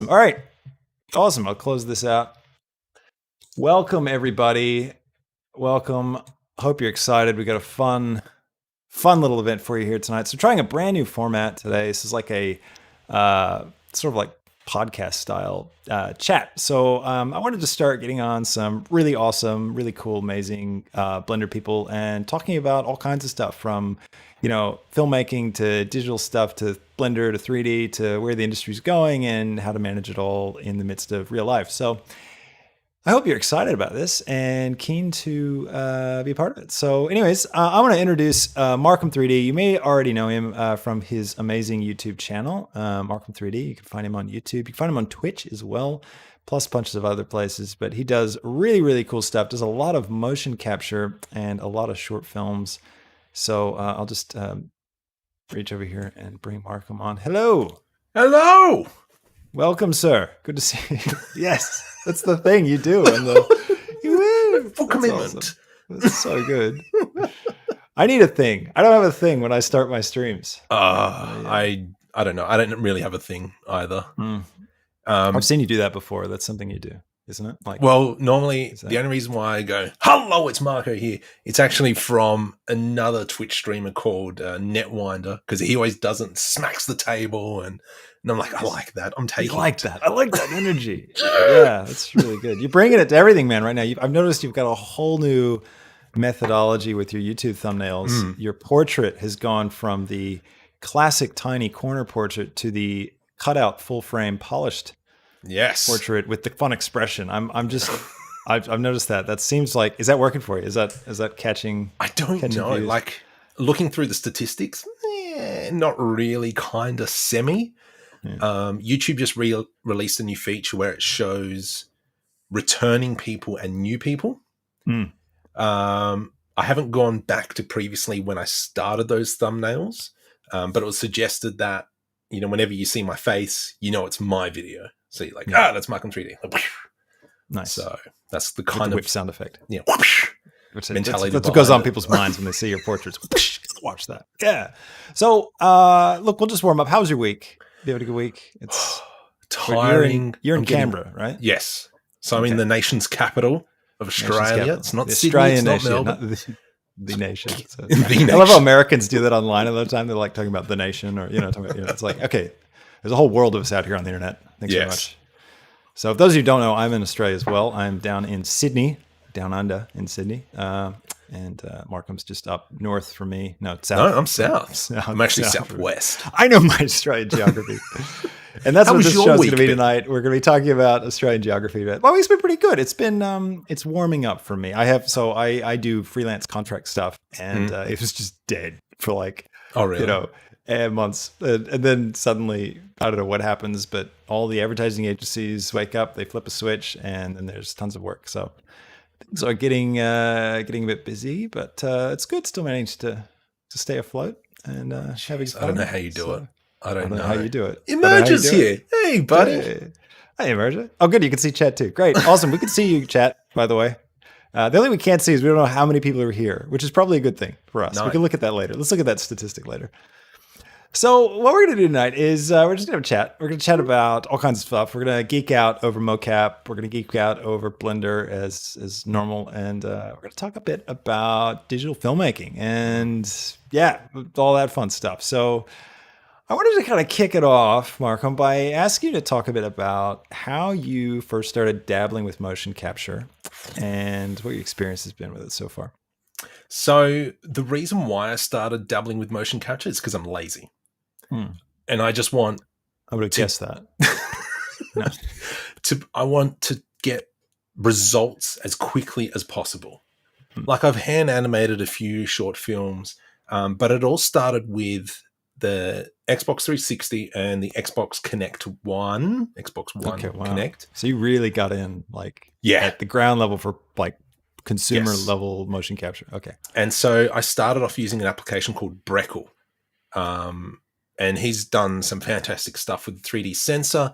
All right. Awesome. I'll close this out. Welcome, everybody. Welcome. Hope you're excited. We got a fun little event for you here tonight. So, trying a brand new format today. This is like a sort of like podcast style chat. So, I wanted to start getting on some really awesome, really cool, amazing Blender people and talking about all kinds of stuff from, filmmaking to digital stuff to Blender to 3D to where the industry's going and how to manage it all in the midst of real life. So, I hope you're excited about this and keen to be a part of it. So anyways, I want to introduce Markom3D. You may already know him from his amazing YouTube channel, Markom3D. You can find him on YouTube. You can find him on Twitch as well, plus bunches of other places. But he does really, really cool stuff. Does a lot of motion capture and a lot of short films. So I'll just reach over here and bring Markom on. Hello. Hello. Welcome, sir. Good to see you. Yes, that's the thing you do. Full commitment. Awesome. That's so good. I need a thing. I don't have a thing when I start my streams. I don't know. I don't really have a thing either. I've seen you do that before. That's something you do, isn't it? Well, normally the only reason why I go, hello, it's Marco here, it's actually from another Twitch streamer called Netwinder, because he always smacks the table and I'm like, I like that. I'm taking that. I like that energy. Yeah, that's really good. You're bringing it to everything, man, right now. I've noticed you've got a whole new methodology with your YouTube thumbnails. Your portrait has gone from the classic tiny corner portrait to the cutout full frame polished portrait with the fun expression. I've noticed that. That seems like, is that working for you? Is that catching? I don't know. Views? Like looking through the statistics, not really, kind of semi. Yeah. YouTube just released a new feature where it shows returning people and new people. I haven't gone back to previously when I started those thumbnails, but it was suggested that, whenever you see my face, it's my video. So you're like, that's Markom3D. Nice. So that's the kind of whip sound effect. Yeah. Mentality. That's what goes on people's minds when they see your portraits. Watch that. Yeah. So, look, we'll just warm up. How was your week? Did you have a good week? It's tiring. You're in Canberra, right? Yes. So I'm in the nation's capital of Australia. It's not the Sydney. Australian it's nation, not Melbourne. not the nation. So, the nation. I love how Americans do that online all the time. They're like talking about the nation, or talking about, it's like, okay, there's a whole world of us out here on the internet. Thanks so much. So, if those of you who don't know, I'm in Australia as well. I'm down in Sydney, down under in Sydney. And Markom's just up north from me. No, south. No, I'm south. I'm actually southwest. I know my Australian geography. And that's what this show's going to be tonight. We're going to be talking about Australian geography. Well, it's been pretty good. It's been it's warming up for me. I do freelance contract stuff, and it was just dead for months. And then suddenly, I don't know what happens, but all the advertising agencies wake up, they flip a switch, and then there's tons of work. So things are getting a bit busy, but it's good. Still managed to stay afloat and having fun. I don't know how you do it. I don't know how you do it. Emerge is here. Hey, buddy. Hey, Emerge. Oh, good. You can see chat too. Great. Awesome. We can see you, chat, by the way. The only thing we can't see is we don't know how many people are here, which is probably a good thing for us. No. We can look at that later. Let's look at that statistic later. So what we're going to do tonight is we're just going to chat. We're going to chat about all kinds of stuff. We're going to geek out over Mocap. We're going to geek out over Blender as normal. And we're going to talk a bit about digital filmmaking and, all that fun stuff. So I wanted to kind of kick it off, Markom, by asking you to talk a bit about how you first started dabbling with motion capture and what your experience has been with it so far. So the reason why I started dabbling with motion capture is because I'm lazy. And I just want... I would have guessed that. No. I want to get results as quickly as possible. Like I've hand animated a few short films, but it all started with the Xbox 360 and the Xbox One Connect. So you really got in at the ground level for consumer level motion capture. Okay. And so I started off using an application called Breckle. And he's done some fantastic stuff with the 3D sensor.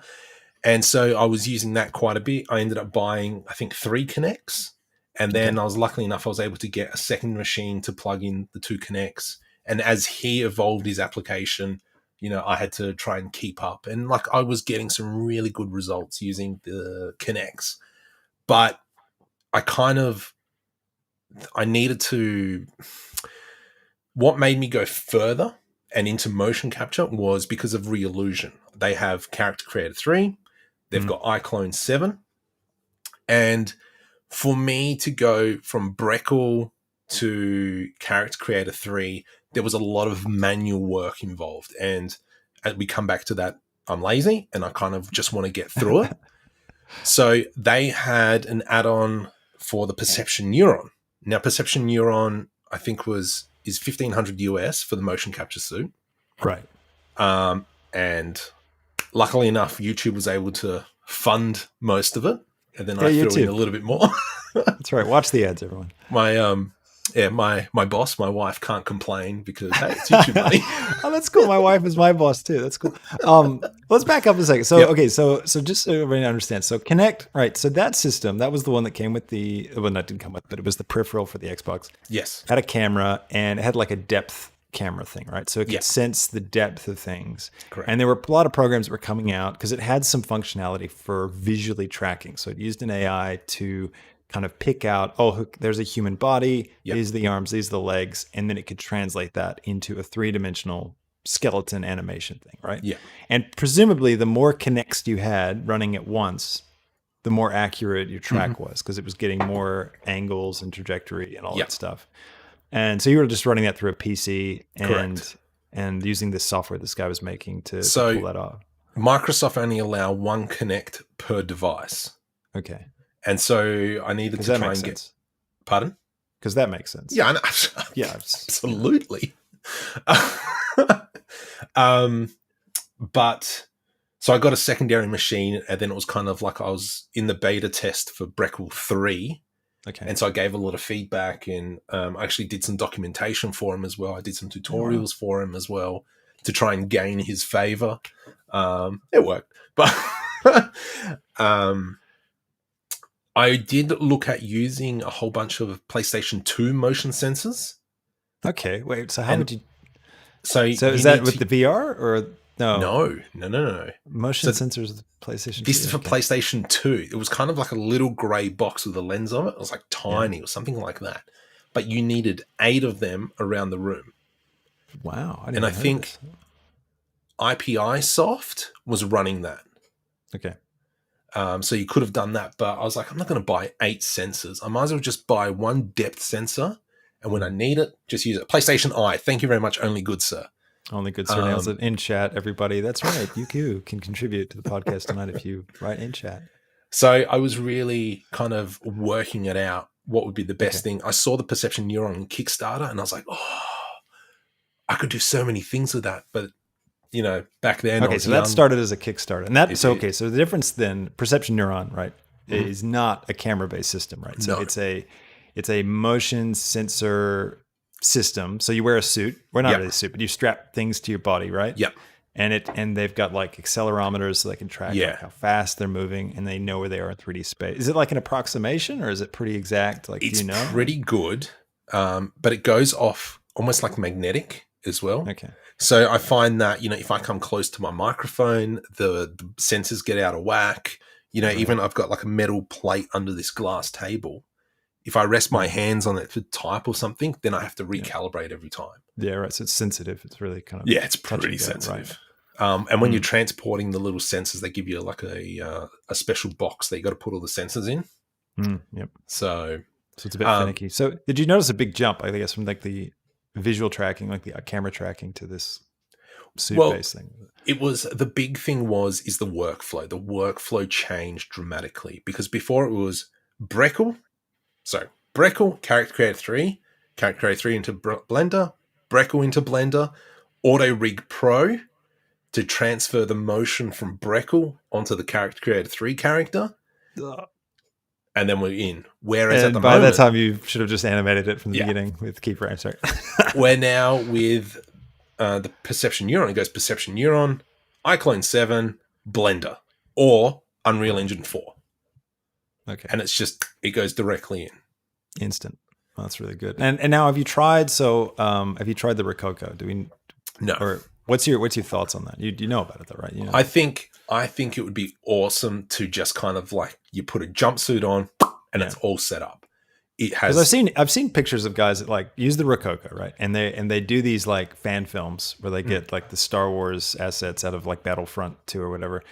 And so I was using that quite a bit. I ended up buying, I think, 3 Connects. And then I was lucky enough, I was able to get a second machine to plug in the 2 Connects. And as he evolved his application, I had to try and keep up. And like I was getting some really good results using the Kinects. But I needed to, what made me go further and into motion capture was because of Reillusion. They have Character Creator 3, they've got iClone 7. And for me to go from Breckle to Character Creator 3, there was a lot of manual work involved. And as we come back to that, I'm lazy and I kind of just want to get through it. So they had an add-on for the Perception Neuron. Now, Perception Neuron, I think is $1,500 US for the motion capture suit. Right. And luckily enough, YouTube was able to fund most of it. And then I threw in a little bit more. That's right. Watch the ads, everyone. My boss, my wife, can't complain because, hey, it's YouTube money. Oh, that's cool. My wife is my boss too. That's cool. Let's back up a second. So, okay. So just so everybody understands. So Kinect, right. So that system, that was the one that came with that didn't come with, but it was the peripheral for the Xbox. Yes. Had a camera and it had like a depth camera thing, right? So it could sense the depth of things. Correct. And there were a lot of programs that were coming out because it had some functionality for visually tracking. So it used an AI to kind of pick out, there's a human body, these are the arms, these are the legs, and then it could translate that into a 3-dimensional skeleton animation thing, right? Yeah. And presumably the more Kinects you had running at once, the more accurate your track was because it was getting more angles and trajectory and all that stuff. And so you were just running that through a PC and using this software this guy was making to pull that off. Microsoft only allow one Kinect per device. Okay. And so I needed to try and get... Pardon? Because that makes sense. Yeah, I know. Yeah, absolutely. But so I got a secondary machine, and then it was kind of like I was in the beta test for Breckle 3. Okay. And so I gave a lot of feedback, and I actually did some documentation for him as well. I did some tutorials for him as well to try and gain his favor. It worked. But I did look at using a whole bunch of PlayStation 2 motion sensors. Okay, wait. So how would you? So is that with the VR or no? No. Motion sensors with PlayStation 2. This is for PlayStation 2. It was kind of like a little grey box with a lens on it. It was like tiny or something like that. But you needed 8 of them around the room. Wow. I think IPI Soft was running that. Okay. So you could have done that, but I was like, I'm not going to buy 8 sensors. I might as well just buy one depth sensor, and when I need it, just use it. PlayStation Eye, thank you very much. Only good, sir. Only good, sir. Nails it in chat, everybody. That's right. You too can contribute to the podcast tonight if you write in chat. So I was really kind of working it out. What would be the best thing? I saw the Perception Neuron on Kickstarter, and I was like, I could do so many things with that, but back then. Okay, so that started as a Kickstarter, and so the difference then, Perception Neuron, right, is not a camera-based system, right? So it's a motion sensor system. So you wear a suit, well, not really a suit, but you strap things to your body, right? Yep. And they've got like accelerometers so they can track like how fast they're moving, and they know where they are in 3D space. Is it like an approximation, or is it pretty exact? Like, it's do you know? Pretty good, but it goes off almost like magnetic as well. Okay. So I find that, if I come close to my microphone, the sensors get out of whack. Even I've got like a metal plate under this glass table. If I rest my hands on it to type or something, then I have to recalibrate every time. Yeah, right. So it's sensitive. It's really kind of... Yeah, it's pretty sensitive. Right. And when you're transporting the little sensors, they give you like a special box that you got to put all the sensors in. Yep. So it's a bit finicky. So did you notice a big jump, I guess, from like the visual tracking, like the camera tracking, to this suit-based thing? It was, the big thing is the workflow. The workflow changed dramatically because before it was Breckle, Character Creator 3, Character Creator 3 into Blender, Breckle into Blender, Auto Rig Pro to transfer the motion from Breckle onto the Character Creator 3 character. And then we're in. Whereas at the by moment, that time, you should have just animated it from the beginning with keyframes. Sorry. We're now with the Perception Neuron. It goes Perception Neuron, iClone 7, Blender, or Unreal Engine 4. Okay. And it goes directly in. Instant. Well, that's really good. And now have you tried the Rococo? No. What's your thoughts on that? You know about it though, right? You know. I think it would be awesome to just kind of like you put a jumpsuit on and it's all set up. It has because I've seen pictures of guys that like use the Rococo, right? And they do these like fan films where they get like the Star Wars assets out of like Battlefront 2 or whatever,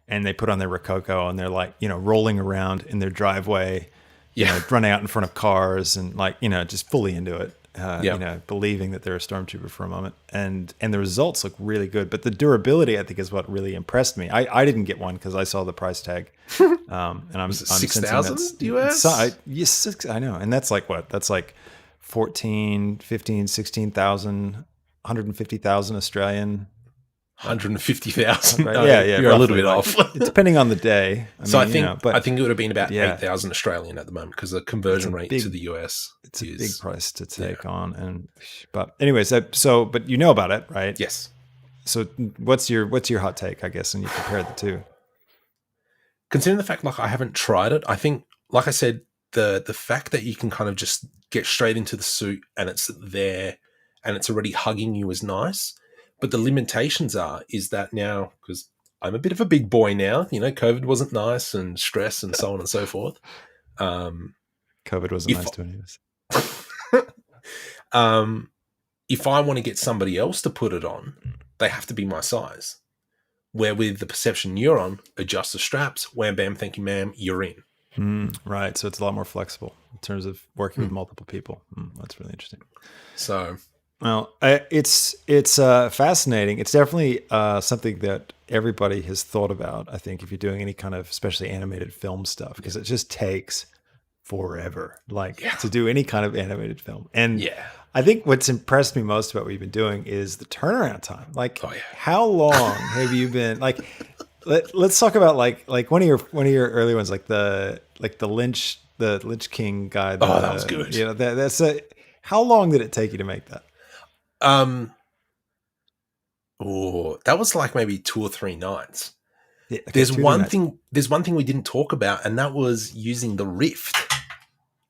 and they put on their Rococo and they're like, you know, rolling around in their driveway, you know, running out in front of cars and like, you know, just fully into it. You know, believing that they're a stormtrooper for a moment, and the results look really good. But the durability, I think, is what really impressed me. I didn't get one because I saw the price tag, and I'm 6,000 US. Yes, I know, and that's like what? That's like 14, 15, 16,000, 150,000 Australian. 150,000. Right? No, Yeah, you're a little bit off. Depending on the day. I think it would have been about 8,000 Australian at the moment because the conversion rate to the US it's a big price to take on. But anyways, but you know about it, right? Yes. So what's your hot take, I guess, when you compare the two? Considering the fact like I haven't tried it, I think, like I said, the fact that you can kind of just get straight into the suit and it's there and it's already hugging you is nice. But the limitations is that now, because I'm a bit of a big boy now, you know, COVID wasn't nice and stress and so on and so forth. COVID wasn't nice to any of us. If I want to get somebody else to put it on, they have to be my size. Where with the perception neuron, adjust the straps, wham, bam, thank you, ma'am, you're in. Right. So it's a lot more flexible in terms of working with multiple people. That's really interesting. So... Well, it's fascinating. It's definitely something that everybody has thought about, I think, if you're doing any kind of especially animated film stuff, because it just takes forever, to do any kind of animated film. And I think what's impressed me most about what you've been doing is the turnaround time. Like, how long have you been like? Let's talk about like one of your early ones, like the Lynch King guy. That was good. You know, how long did it take you to make that? That was like maybe 2 or 3 nights. Yeah, okay, there's one thing we didn't talk about, and that was using the Rift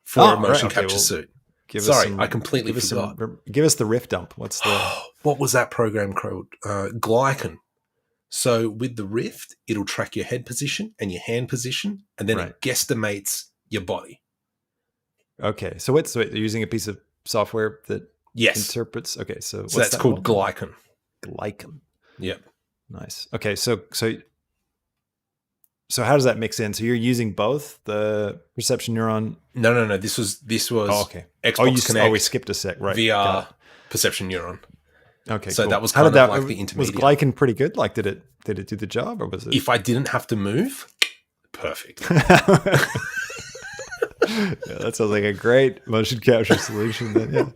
for a motion capture suit. I completely forgot. Give us the Rift dump. What's the what was that program called? Glycan. So with the Rift, it'll track your head position and your hand position, and then it guesstimates your body. Okay, so they're using a piece of software that interprets. Okay, so that's called Glycan. Glycan. Yep. Nice. Okay, so how does that mix in? So you're using both the perception neuron? No. This was Xbox Connect. We skipped a sec, right? VR perception neuron. Okay, so cool. that was kind of like the intermediate. Was Glycan pretty good? Like, did it do the job, or was it? If I didn't have to move, perfect. That sounds like a great motion capture solution. Then,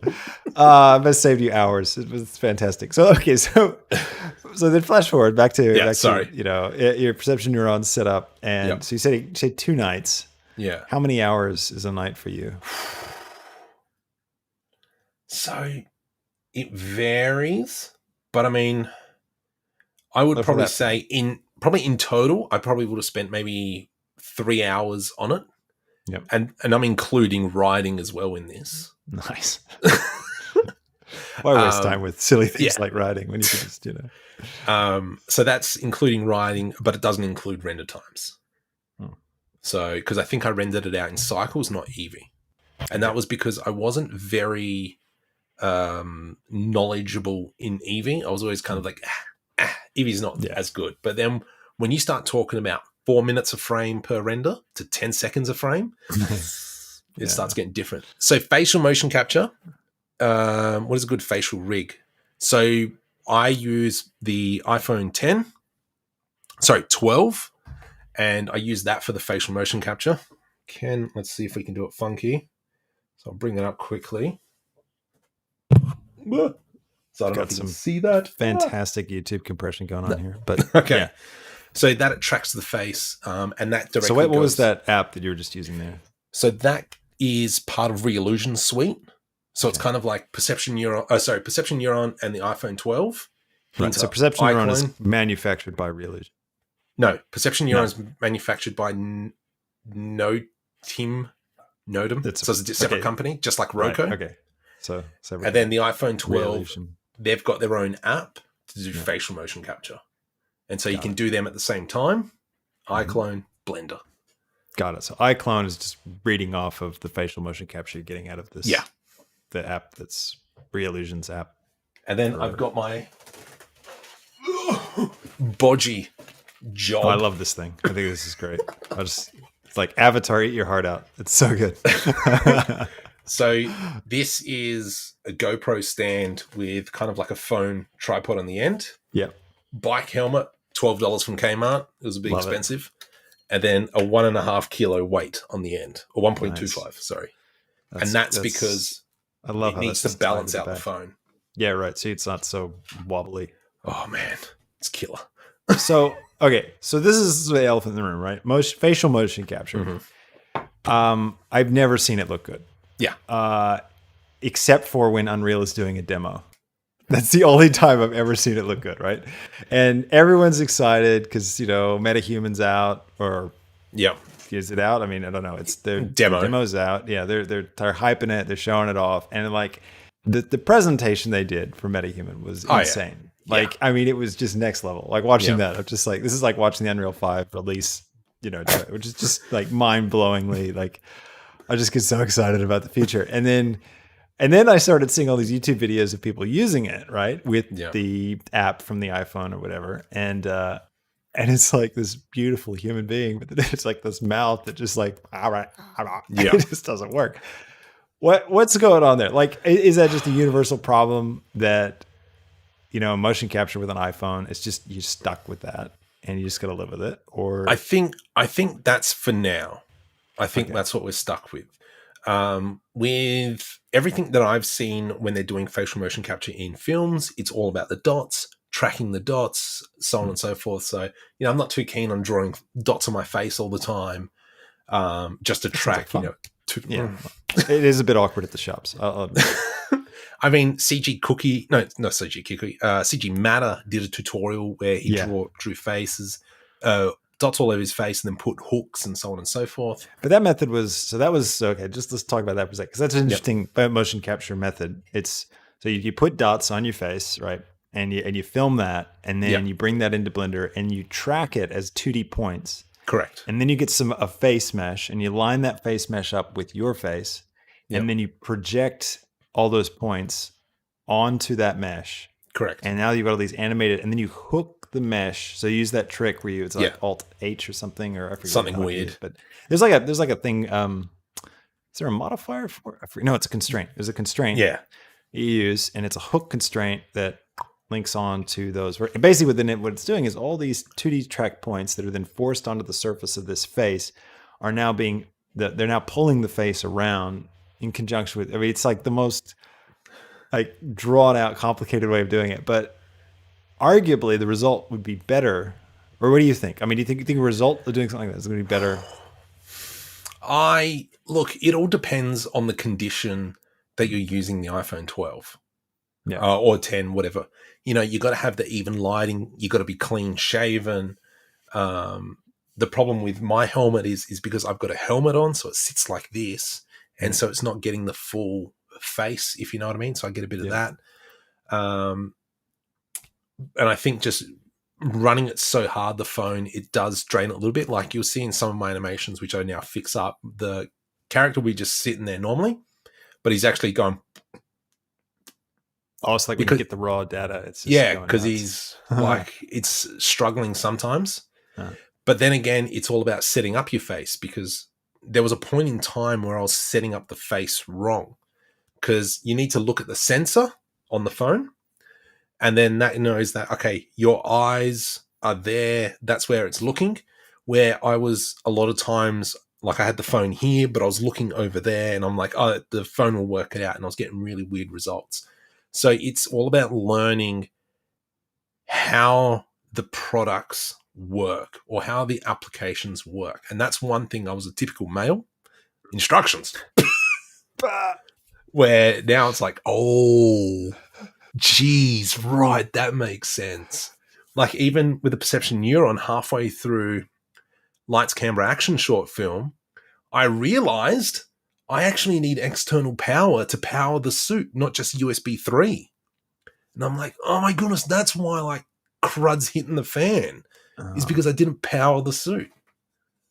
it saved you hours. It was fantastic. So then flash forward back to your perception neurons set up, and so you said 2 nights. Yeah. How many hours is a night for you? So it varies, but I mean, I would probably say in total, I probably would have spent maybe 3 hours on it. Yep. And I'm including writing as well in this. Nice. Why waste time with silly things like writing when you can just, So that's including writing, but it doesn't include render times. So, because I think I rendered it out in cycles, not Eevee. And that was because I wasn't very knowledgeable in Eevee. I was always kind of like, Eevee's not as good. But then when you start talking about 4 minutes a frame per render to 10 seconds a frame, it starts getting different. So facial motion capture, what is a good facial rig? So I use the iPhone 12, and I use that for the facial motion capture. Let's see if we can do it funky. So I'll bring it up quickly. So I don't know if you can see that. Fantastic YouTube compression going on here. But okay. Yeah. So that it tracks the face, and that directly. So what was that app that you were just using there? So that is part of Reillusion Suite. So it's kind of like Perception Neuron and the iPhone 12. Right. So Perception Neuron is manufactured by Reillusion. No, Perception Neuron is manufactured by Nodem. So it's a separate company, just like Roku. Right. Okay. So and then the iPhone 12, they've got their own app to do facial motion capture. And so you can do them at the same time. iClone, Blender. Got it. So iClone is just reading off of the facial motion capture you're getting out of this. Yeah. The app that's Reillusion's app. And then I've got my bodgy job. Oh, I love this thing. I think this is great. It's like Avatar, eat your heart out. It's so good. So this is a GoPro stand with kind of like a phone tripod on the end. Yeah. Bike helmet, $12 from Kmart. It was a bit expensive. And then a 1.5 kilo weight on the end, or 1.25, sorry. That's because I love it needs to balance out the phone. Yeah, right. See, it's not so wobbly. Oh, man. It's killer. So this is the elephant in the room, right? Facial motion capture. I've never seen it look good. Yeah. Except for when Unreal is doing a demo. That's the only time I've ever seen it look good, right? And everyone's excited because, MetaHuman's out, or is it out? I mean, I don't know. It's their demo's out. Yeah, they're hyping it, they're showing it off, and like the presentation they did for MetaHuman was insane. Yeah. Like, I mean, it was just next level. Like watching that, I'm just like, this is like watching the Unreal 5 release, which is just like mind-blowingly, like I just get so excited about the future. And then I started seeing all these YouTube videos of people using it, right, with the app from the iPhone or whatever, and it's like this beautiful human being, but then it's like this mouth that just like, it just doesn't work. What's going on there? Like, is that just a universal problem that, motion capture with an iPhone, it's just you're stuck with that and you just got to live with it? Or I think that's for now. I think that's what we're stuck with. With everything that I've seen when they're doing facial motion capture in films, it's all about the dots, tracking the dots, so on and so forth. So, I'm not too keen on drawing dots on my face all the time, just to track, It is a bit awkward at the shops. I'll admit. I mean, CG Matter did a tutorial where he drew faces, dots all over his face, and then put hooks and so on and so forth. But that method was okay. Just let's talk about that for a second, because that's an interesting motion capture method. It's so you put dots on your face, right, and you film that, and then you bring that into Blender and you track it as 2D points. Correct. And then you get a face mesh, and you line that face mesh up with your face, and then you project all those points onto that mesh. Correct. And now you've got all these animated, and then you hook the mesh. So you use that trick where it's like Alt H or something, or I forget something weird. But there's like a thing. Is there a modifier for it? No, it's a constraint. There's a constraint you use, and it's a hook constraint that links on to those. Basically, what it's doing is all these 2D track points that are then forced onto the surface of this face are now they're now pulling the face around in conjunction with. I mean, it's like the most like drawn out, complicated way of doing it, but arguably the result would be better. Or what do you think? I mean, do you think a result of doing something like that is going to be better? It all depends on the condition that you're using the iPhone 12 or 10, whatever. You got to have the even lighting. You got to be clean shaven. The problem with my helmet is because I've got a helmet on, so it sits like this, and so it's not getting the full face, if you know what I mean. So I get a bit of that. And I think just running it so hard, the phone, it does drain it a little bit. Like you'll see in some of my animations, which I now fix up, the character will be just sitting there normally, but he's actually going. Oh, it's like when you get the raw data. It's just because he's like, it's struggling sometimes. But then again, it's all about setting up your face, because there was a point in time where I was setting up the face wrong, because you need to look at the sensor on the phone, and then that knows that, okay, your eyes are there. That's where it's looking. Where I was a lot of times, like I had the phone here, but I was looking over there, and I'm like, oh, the phone will work it out. And I was getting really weird results. So it's all about learning how the products work or how the applications work. And that's one thing. I was a typical male. Instructions. Where now it's like, oh, geez, right, that makes sense. Like even with the perception neuron halfway through Lights, Camera, Action short film, I realized I actually need external power to power the suit, not just USB 3. And I'm like, oh my goodness, that's why like crud's hitting the fan, is Oh. because I didn't power the suit.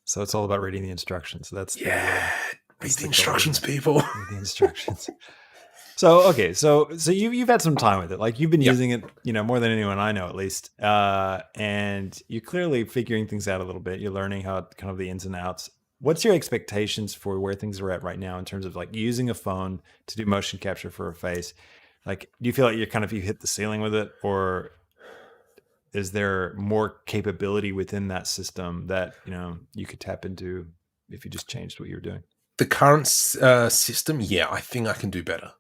So it's all about reading the instructions. That's Yeah, read that's the the goal, instructions, isn't it? people. Read the instructions. So okay, so you've had some time with it, like you've been Yep. using it, more than anyone I know at least, and you're clearly figuring things out a little bit. You're learning how kind of the ins and outs. What's your expectations for where things are at right now in terms of like using a phone to do motion capture for a face? Like, do you feel like you hit the ceiling with it, or is there more capability within that system that you could tap into if you just changed what you were doing? The current system, yeah, I think I can do better.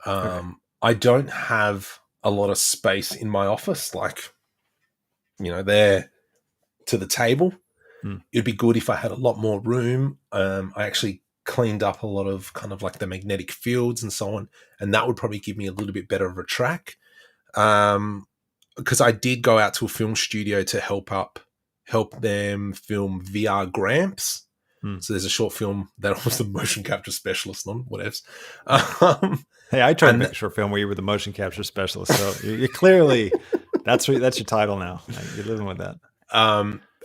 Okay. I don't have a lot of space in my office, like, there to the table. Hmm. It'd be good if I had a lot more room. I actually cleaned up a lot of kind of like the magnetic fields and so on, and that would probably give me a little bit better of a track. Because I did go out to a film studio to help them film VR Gramps. Hmm. So there's a short film that I was the motion capture specialist on, whatevs. Hey, I tried to And make a short film where you were the motion capture specialist, so you're clearly that's your title now. You're living with that.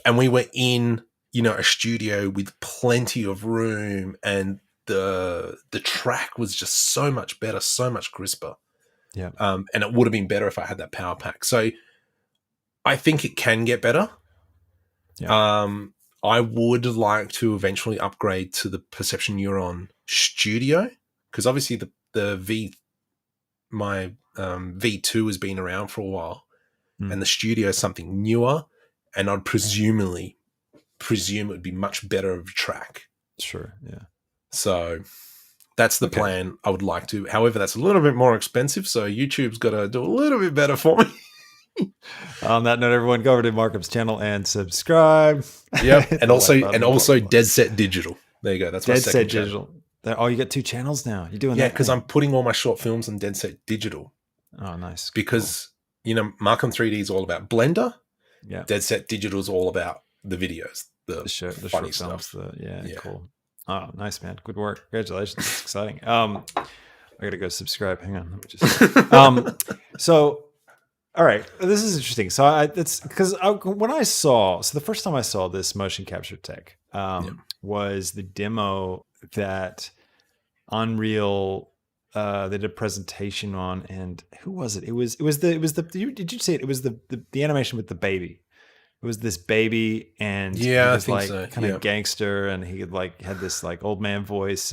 and we were in, a studio with plenty of room, and the track was just so much better, so much crisper. Yeah. And it would have been better if I had that power pack. So I think it can get better. Yeah. I would like to eventually upgrade to the Perception Neuron Studio, because obviously my V2 has been around for a while, and the studio is something newer, and I'd presume it would be much better of a track. Sure. Yeah. So that's the plan. I would like to. However, that's a little bit more expensive, so YouTube's got to do a little bit better for me. On that note, everyone, go over to Markum's channel and subscribe. Yep, and also button. Dead Set Digital. There you go. That's my Dead second Set channel. Digital. Oh, you got 2 channels now. You're doing Yeah, that because thing. I'm putting all my short films on Dead Set Digital. Oh, nice. Because Markom3D is all about Blender. Yeah. Dead Set Digital is all about the videos, the funny short stuff. films. Yeah, cool. Oh, nice, man. Good work. Congratulations. It's exciting. I gotta go subscribe. Hang on. Let me just. So, all right, this is interesting. So it's because when I saw, the first time I saw this motion capture tech was the demo that Unreal they did a presentation on, and who was it? It was the did you see it? It was the animation with the baby. It was this baby, and he was kind of gangster, and he had this like old man voice,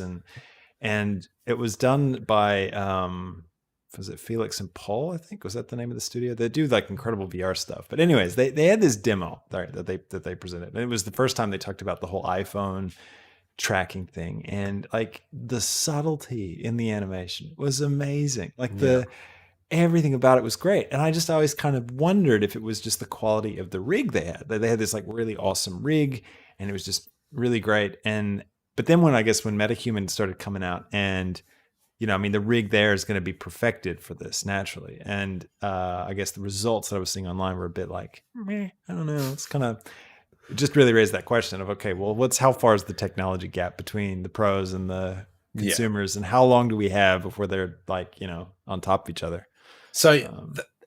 and it was done by was it Felix and Paul? I think was that the name of the studio. They do like incredible VR stuff. But anyways, they had this demo that they presented, and it was the first time they talked about the whole iPhone tracking thing, and like the subtlety in the animation was amazing. Like everything about it was great. And I just always kind of wondered if it was just the quality of the rig they had. They had this like really awesome rig, and it was just really great. But then when MetaHuman started coming out, and the rig there is going to be perfected for this naturally. And I guess the results that I was seeing online were a bit like, meh, I don't know. It's kind of just really raised that question of, okay, well, how far is the technology gap between the pros and the consumers, and how long do we have before they're like, on top of each other? So,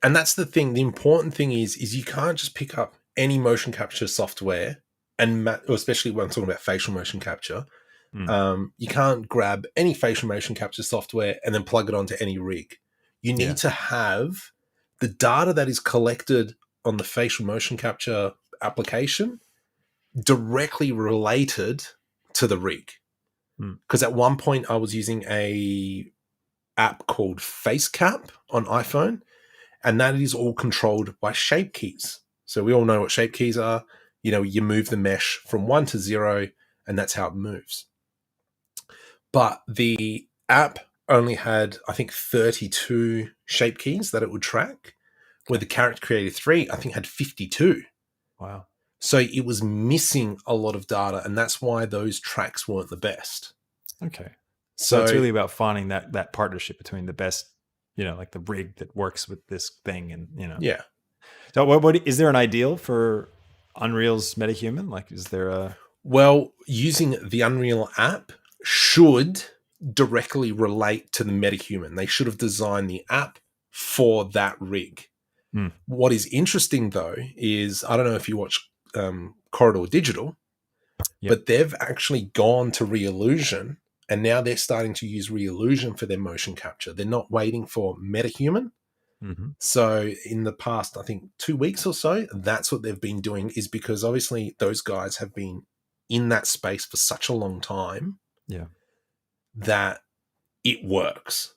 and that's the thing. The important thing is you can't just pick up any motion capture software, and especially when I'm talking about facial motion capture, you can't grab any facial motion capture software and then plug it onto any rig. You need to have the data that is collected on the facial motion capture application directly related to the rig. Because at one point I was using a app called FaceCap on iPhone, and that is all controlled by shape keys. So we all know what shape keys are. You move the mesh from 1 to 0, and that's how it moves. But the app only had, I think, 32 shape keys that it would track, where the Character Creator 3, I think, had 52. Wow. So it was missing a lot of data, and that's why those tracks weren't the best. Okay. So it's really about finding that partnership between the best, like the rig that works with this thing, and Yeah. So what is there an ideal for Unreal's MetaHuman? Like, is there a using the Unreal app should directly relate to the MetaHuman. They should have designed the app for that rig. Hmm. What is interesting though is, I don't know if you watch Corridor Digital, Yep. but they've actually gone to Reillusion, and now they're starting to use Reillusion for their motion capture. They're not waiting for MetaHuman. Mm-hmm. So in the past, I think 2 weeks or so, that's what they've been doing, is because obviously those guys have been in that space for such a long time. Yeah. That it works.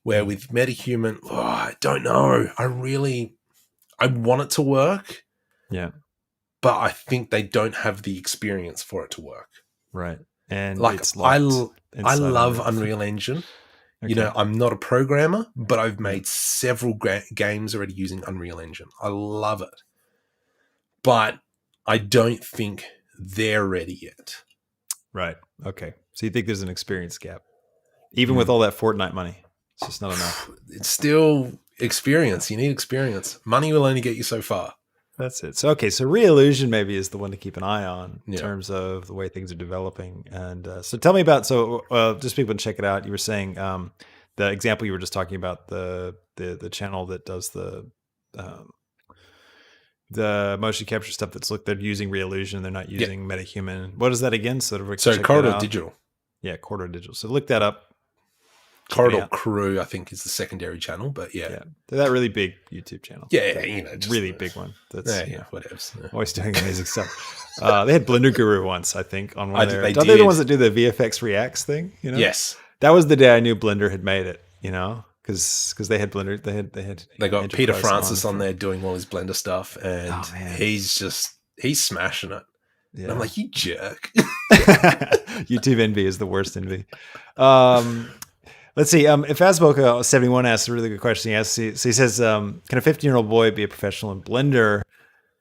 Where with MetaHuman, I don't know. I want it to work. Yeah. But I think they don't have the experience for it to work. Right. And like, it's I Unreal. love Unreal Engine. Okay. You know, I'm not a programmer, but I've made several games already using Unreal Engine. I love it. But I don't think they're ready yet. Right. Okay. So you think there's an experience gap? Even with all that Fortnite money, it's just not enough. It's still experience. You need experience. Money will only get you so far. That's it. So, okay. So Reillusion maybe is the one to keep an eye on in terms of the way things are developing. And so tell me about, just people can check it out. You were saying the example you were just talking about, the channel that does the motion capture stuff, they're using Reillusion. They're not using MetaHuman. What is that again? So Corridor Digital. Yeah, Corridor Digital. So look that up. Corridor Crew, I think, is the secondary channel, but they're that really big YouTube channel. Yeah, you know, just really big one. That's whatever. Yeah. Always doing amazing stuff. They had Blender Guru once, I think, on one of their. Are they the ones that do the VFX Reacts thing? You know? Yes, that was the day I knew Blender had made it. You know, because they had Blender. They got Peter Francis on there doing all his Blender stuff, and he's smashing it. Yeah. And I'm like, you jerk. YouTube envy is the worst envy. Let's see. If Asboka71 asks a really good question, he says, "Can a 15-year-old boy be a professional in Blender?"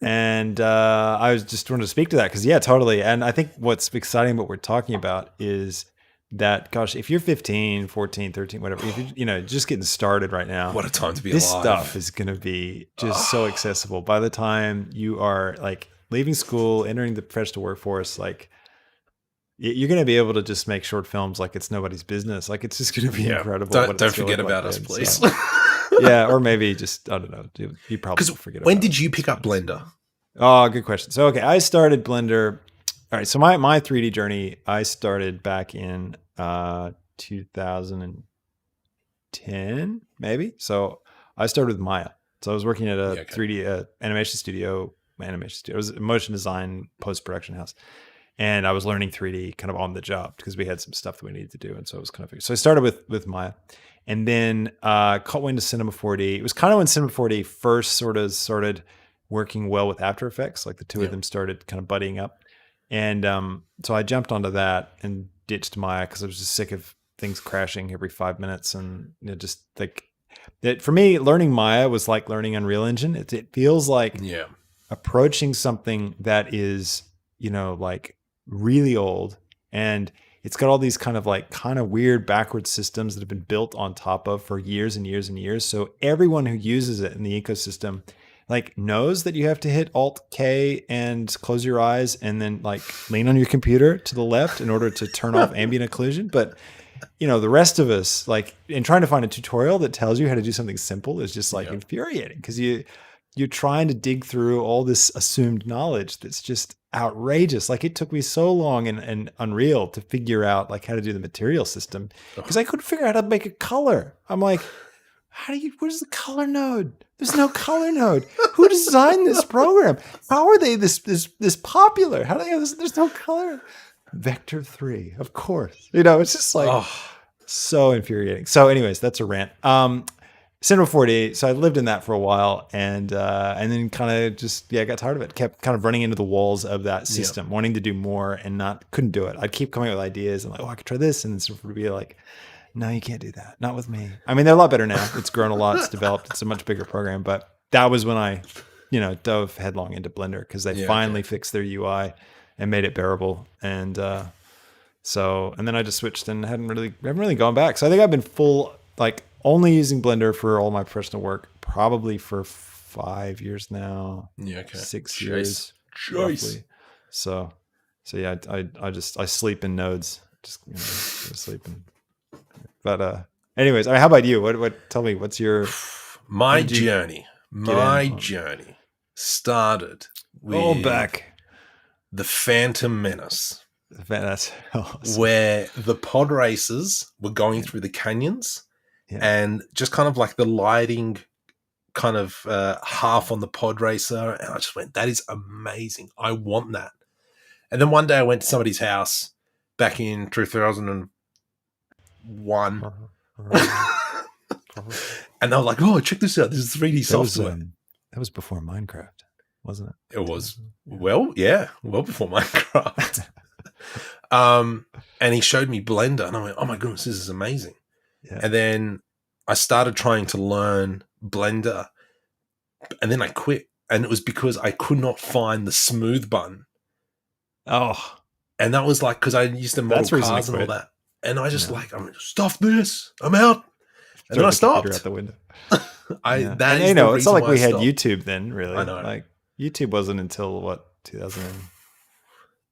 And I was just wanted to speak to that because, yeah, totally. And I think what's exciting, what we're talking about, is that, gosh, if you're 15, 14, 13, whatever, if you're just getting started right now, what a time to be this alive. Stuff is going to be just so accessible by the time you are like leaving school, entering the professional workforce, like. You're going to be able to just make short films like it's nobody's business. Like it's just going to be incredible. Don't forget about us, please. So, yeah, or maybe just, I don't know. You probably forget about it. When did you pick up Blender? Oh, good question. So, okay, I started Blender. All right, so my 3D journey, I started back in 2010, maybe. So I started with Maya. So I was working at a 3D animation studio. It was a motion design post-production house. And I was learning 3D kind of on the job because we had some stuff that we needed to do. And so it was kind of, so I started with Maya, and then caught wind to Cinema 4D. It was kind of when Cinema 4D first sort of started working well with After Effects, like the two of them started kind of buddying up. And so I jumped onto that and ditched Maya because I was just sick of things crashing every 5 minutes. And just like that, for me, learning Maya was like learning Unreal Engine. It feels like approaching something that is, like really old, and it's got all these kind of weird backwards systems that have been built on top of for years and years and years. So everyone who uses it in the ecosystem knows that you have to hit Alt K and close your eyes and then lean on your computer to the left in order to turn off ambient occlusion. But the rest of us, in trying to find a tutorial that tells you how to do something simple is just infuriating, because you're trying to dig through all this assumed knowledge that's just outrageous. It took me so long in Unreal to figure out how to do the material system, because I couldn't figure out how to make a color. I'm like, where's the color node? There's no color node. Who designed this program? How are they this popular? How do they have this? There's no color. Vector 3, of course. It's just so infuriating. So anyways, that's a rant. Cinema 4D. So I lived in that for a while, and then kind of just got tired of it. Kept kind of running into the walls of that system, wanting to do more and couldn't do it. I'd keep coming up with ideas and I could try this, and then sort of be like, no, you can't do that. Not with me. I mean, they're a lot better now. It's grown a lot. It's developed. It's a much bigger program. But that was when I, dove headlong into Blender, because they finally fixed their UI and made it bearable. And and then I just switched and haven't really gone back. So I think I've been full only using Blender for all my professional work, probably for 5 years now. 6 years. Roughly. So yeah, I sleep in nodes. Just sleeping. But anyways, how about you? What tell me, what's your My did you journey started all with back? the Phantom Menace, That's awesome. where the pod races were going through the canyons, and just kind of like the lighting kind of half on the pod racer, and I just went, that is amazing. I want that. And then one day I went to somebody's house back in 2001 and they were like, oh, check this out, this is 3D software. That was before Minecraft, wasn't it? It was well before Minecraft. And he showed me Blender and I went, oh my goodness, this is amazing. And then I started trying to learn Blender, and then I quit. And it was because I could not find the smooth button. Oh. And that was like, because I used to model cars and all that. And I just I'm like, stuff this, I'm out. And then I stopped. Out the window. It's not like we had YouTube then, really. I know. Like YouTube wasn't until what, 2000.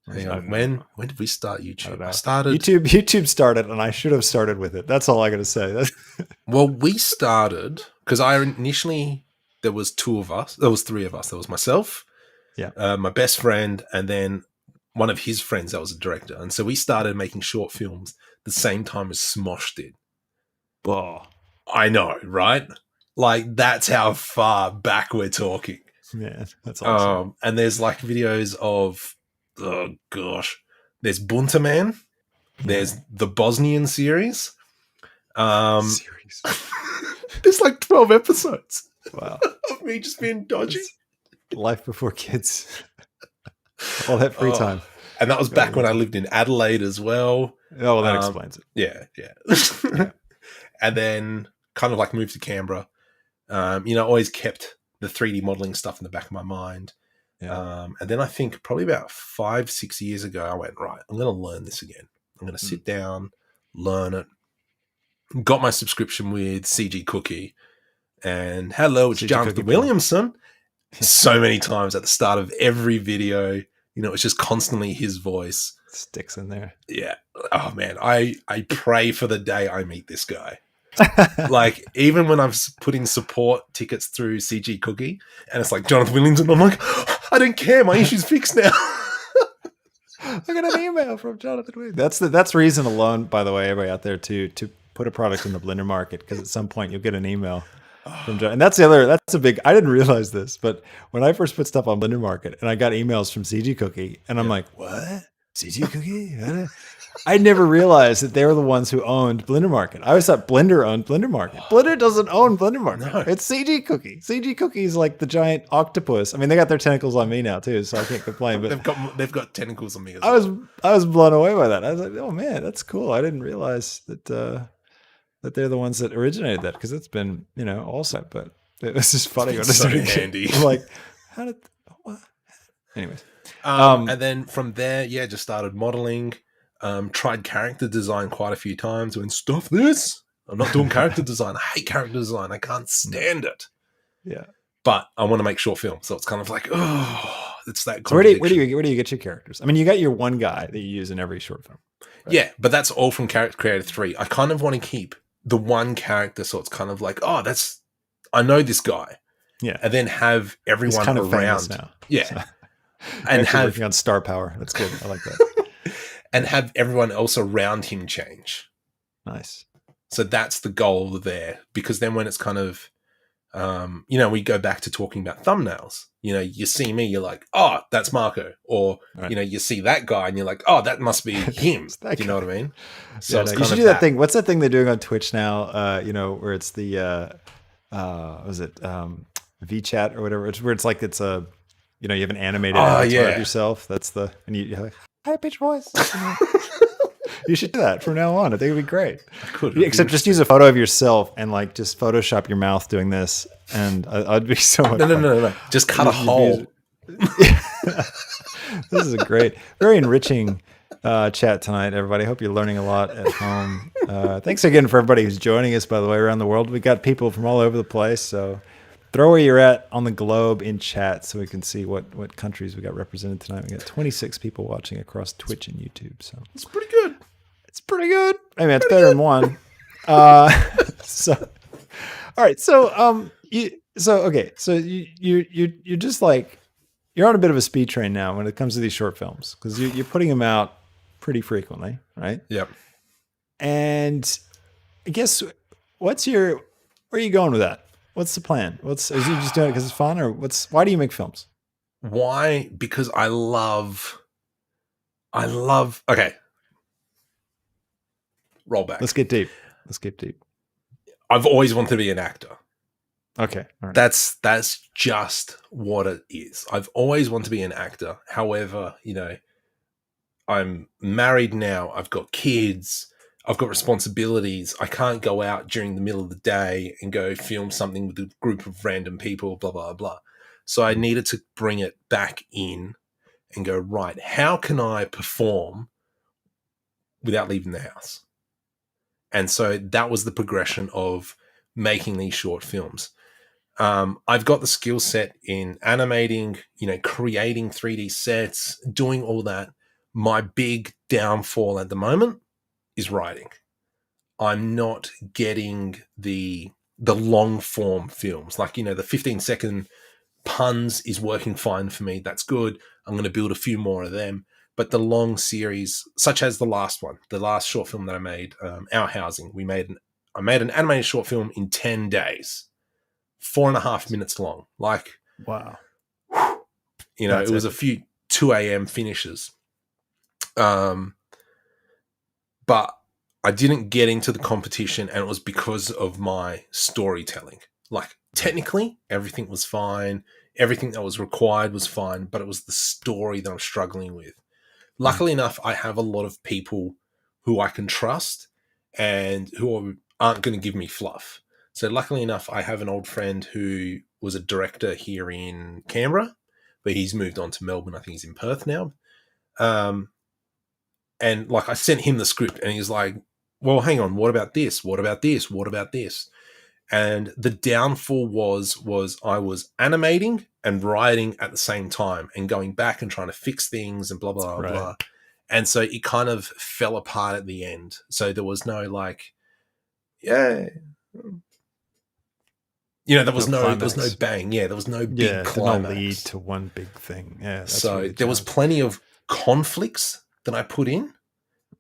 When did we start YouTube? I started YouTube started, and I should have started with it. That's all I got to say. Well, we started because there was two of us. There was three of us. There was myself, my best friend, and then one of his friends that was a director. And so we started making short films the same time as Smosh did. Oh, I know, right? Like, that's how far back we're talking. Man, that's awesome. And there's like videos of, oh gosh, there's Buntaman, there's the Bosnian series. There's like 12 episodes. Wow. Of me just being dodgy. Life before kids. All that free time. And that was back when I lived in Adelaide as well. Oh, well, that explains it. Yeah. And then kind of like moved to Canberra. Always kept the 3D modeling stuff in the back of my mind. And then I think probably about 5-6 years ago, I went, right, I'm going to learn this again. I'm going to sit down, learn it. Got my subscription with CG Cookie. And hello, it's Jonathan Williamson. So many times at the start of every video, it's just constantly his voice. Sticks in there. Yeah. Oh, man. I pray for the day I meet this guy. Like, even when I've put in support tickets through CG Cookie and it's like Jonathan Williamson, I'm like, I don't care. My issue's fixed now. I got an email from Jonathan Williamson. That's reason alone, by the way, everybody out there to put a product in the Blender market, because at some point you'll get an email from John. And that's a big, I didn't realize this, but when I first put stuff on Blender market and I got emails from CG Cookie, and I'm like, what? CG Cookie? I never realized that they were the ones who owned Blender Market. I always thought Blender owned Blender Market. Blender doesn't own Blender Market. No. It's CG Cookie. CG Cookie is like the giant octopus. I mean, they got their tentacles on me now too, so I can't complain. But they've got tentacles on me as well. I was blown away by that. I was like, oh man, that's cool. I didn't realize that they're the ones that originated that, because it's been all set. But it was just funny. It's so handy. I'm like, how did? What? Anyways, and then from there, just started modeling. Tried character design quite a few times. Went, stuff this. I'm not doing character design. I hate character design. I can't stand it. Yeah. But I want to make short films. So it's kind of like, oh, it's that. So where do you get your characters? I mean, you got your one guy that you use in every short film. Right? Yeah, but that's all from Character Creator 3. I kind of want to keep the one character. So it's kind of like, oh, I know this guy. Yeah. And then have everyone He's kind of around. Now. Yeah. So, and have working on star power. That's good. I like that. And have everyone else around him change. Nice. So that's the goal there, because then when it's kind of, we go back to talking about thumbnails. You see me, you're like, oh, that's Marco. Or, right. You see that guy and you're like, oh, that must be him. You know what I mean? So you should do that thing. What's that thing they're doing on Twitch now? Where it's the, was it VChat or whatever? It's where it's like, it's a, you have an animated avatar of yourself. That's and you're like, high pitch voice. You should do that from now on. I think it'd be great. Except just use a photo of yourself and like just Photoshop your mouth doing this, and I'd be so much fun. No. Just cut a hole. This is a very enriching chat tonight, everybody. I hope you're learning a lot at home. Thanks again for everybody who's joining us, by the way, around the world. We got people from all over the place, so throw where you're at on the globe in chat so we can see what countries we got represented tonight. We got 26 people watching across Twitch and YouTube. So it's pretty good. I mean, it's better than one. All right. So you're just like, you're on a bit of a speed train now when it comes to these short films, because you're putting them out pretty frequently, right? Yep. And I guess where are you going with that? What's the plan? Is you just doing it because it's fun, or why do you make films? Why? Because I love, okay. Roll back. Let's get deep. I've always wanted to be an actor. Okay. All right. That's just what it is. I've always wanted to be an actor. However, I'm married now. I've got kids. I've got responsibilities. I can't go out during the middle of the day and go film something with a group of random people, blah, blah, blah. So I needed to bring it back in and go, right, how can I perform without leaving the house? And so that was the progression of making these short films. I've got the skill set in animating, creating 3D sets, doing all that. My big downfall at the moment is writing. I'm not getting the long form films, like, the 15-second puns is working fine for me. That's good. I'm going to build a few more of them. But the long series, such as the last short film that I made, Our Housing, I made an animated short film in 10 days, 4.5 minutes long. Like, wow. It was a few 2 a.m. finishes. But I didn't get into the competition, and it was because of my storytelling. Like, technically, everything was fine. Everything that was required was fine, but it was the story that I'm struggling with. Luckily enough, I have a lot of people who I can trust and who aren't going to give me fluff. So luckily enough, I have an old friend who was a director here in Canberra, but he's moved on to Melbourne. I think he's in Perth now. And like, I sent him the script and he's like, well, hang on, what about this? What about this? What about this? And the downfall was I was animating and writing at the same time and going back and trying to fix things and blah, blah, blah, blah. And so it kind of fell apart at the end. So there was no like, yeah, there was no bang. Yeah, there was no big climax. No lead to one big thing. Yeah. So really there was plenty of conflicts that I put in,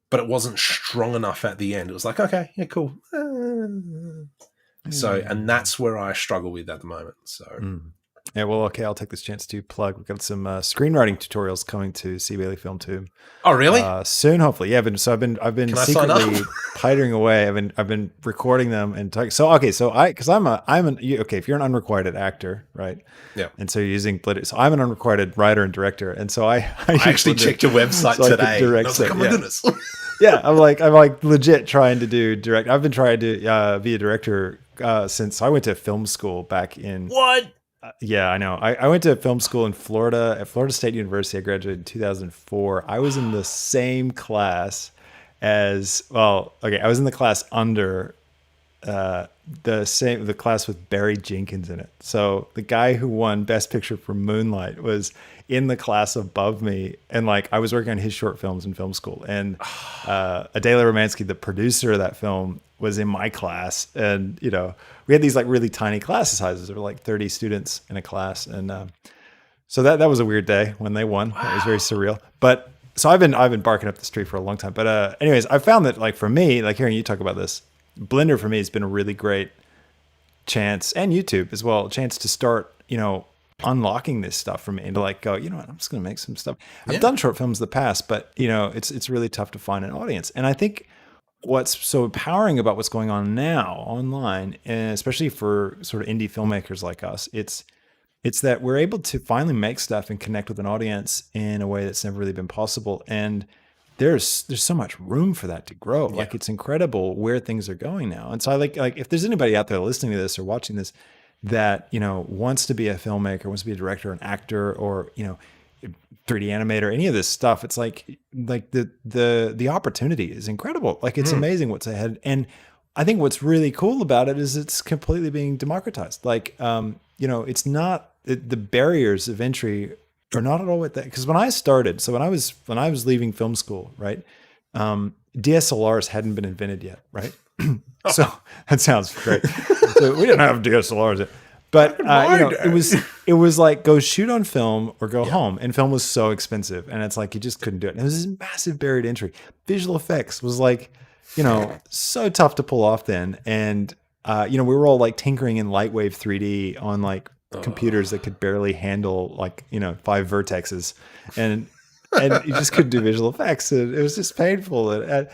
but it wasn't strong enough at the end. It was like, okay, yeah, cool. So, and that's where I struggle with at the moment. So, yeah, well, okay, I'll take this chance to plug. We've got some screenwriting tutorials coming to CBailey Film Tube. Oh, really? Soon, hopefully. Yeah, I've been secretly pitering away. I've been recording them and talking. So, okay, so if you're an unrequited actor, right? Yeah. And so you're using Blitter. So I'm an unrequited writer and director, and so I actually checked your website today. I was like, oh my goodness. Yeah, I'm like legit trying to do direct. I've been trying to be a director since I went to film school back in. What? Yeah, I know. I went to film school in Florida at Florida State University. I graduated in 2004. I was in the same class as I was in the class under the class with Barry Jenkins in it. So the guy who won Best Picture for Moonlight was in the class above me, and like I was working on his short films in film school. And Adela Romansky, the producer of that film, was in my class, and we had these like really tiny class sizes. There were like 30 students in a class, and so that was a weird day when they won. Wow. It was very surreal. But so I've been barking up the street for a long time. But anyways, I found that like for me, like hearing you talk about this, Blender for me has been a really great chance, and YouTube as well, a chance to start unlocking this stuff for me and to like go, what, I'm just going to make some stuff. I've done short films in the past, but it's really tough to find an audience. And I think what's so empowering about what's going on now online, and especially for sort of indie filmmakers like us, it's that we're able to finally make stuff and connect with an audience in a way that's never really been possible. And there's so much room for that to grow. Yeah. Like, it's incredible where things are going now. And so I like if there's anybody out there listening to this or watching this that, wants to be a filmmaker, wants to be a director, an actor, or, 3D animator, any of this stuff, it's like the opportunity is incredible. Like, it's amazing what's ahead. And I think what's really cool about it is it's completely being democratized. Like, it's not the barriers of entry are not at all with that. Because when I started, so when I was leaving film school, right, DSLRs hadn't been invented yet, right? So that sounds great. So we didn't have DSLRs yet. But My day. it was like go shoot on film or go home, and film was so expensive, and it's like you just couldn't do it. And it was this massive barrier to entry. Visual effects was like, so tough to pull off then, and we were all like tinkering in Lightwave 3D on like computers that could barely handle like 5 vertexes, and you just couldn't do visual effects. And it was just painful.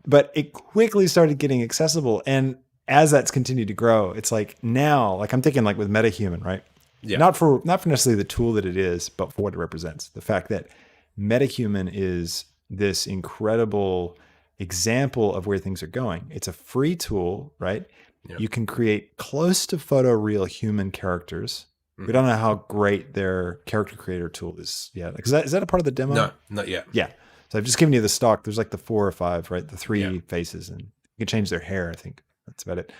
But it quickly started getting accessible, and as that's continued to grow, it's like now, like I'm thinking like with MetaHuman, right? Yeah. Not for necessarily the tool that it is, but for what it represents. The fact that MetaHuman is this incredible example of where things are going. It's a free tool, right? Yep. You can create close to photoreal human characters. Mm-hmm. We don't know how great their character creator tool is yet. Is that a part of the demo? No, not yet. Yeah. So I've just given you the stock. There's like the 4 or 5, right? The 3 faces, and you can change their hair. I think that's about it.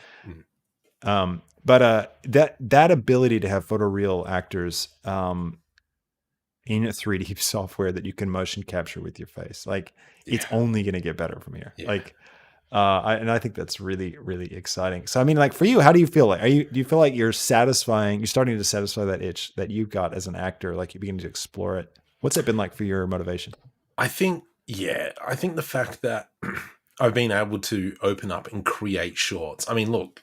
Mm. But that ability to have photoreal actors in a 3D software that you can motion capture with your face, like it's only going to get better from here. Yeah. Like, I think that's really, really exciting. So I mean, like for you, how do you feel? Like, do you feel like you're starting to satisfy that itch that you've got as an actor? Like you begin to explore it. What's it been like for your motivation? I think the fact that I've been able to open up and create shorts. I mean, look,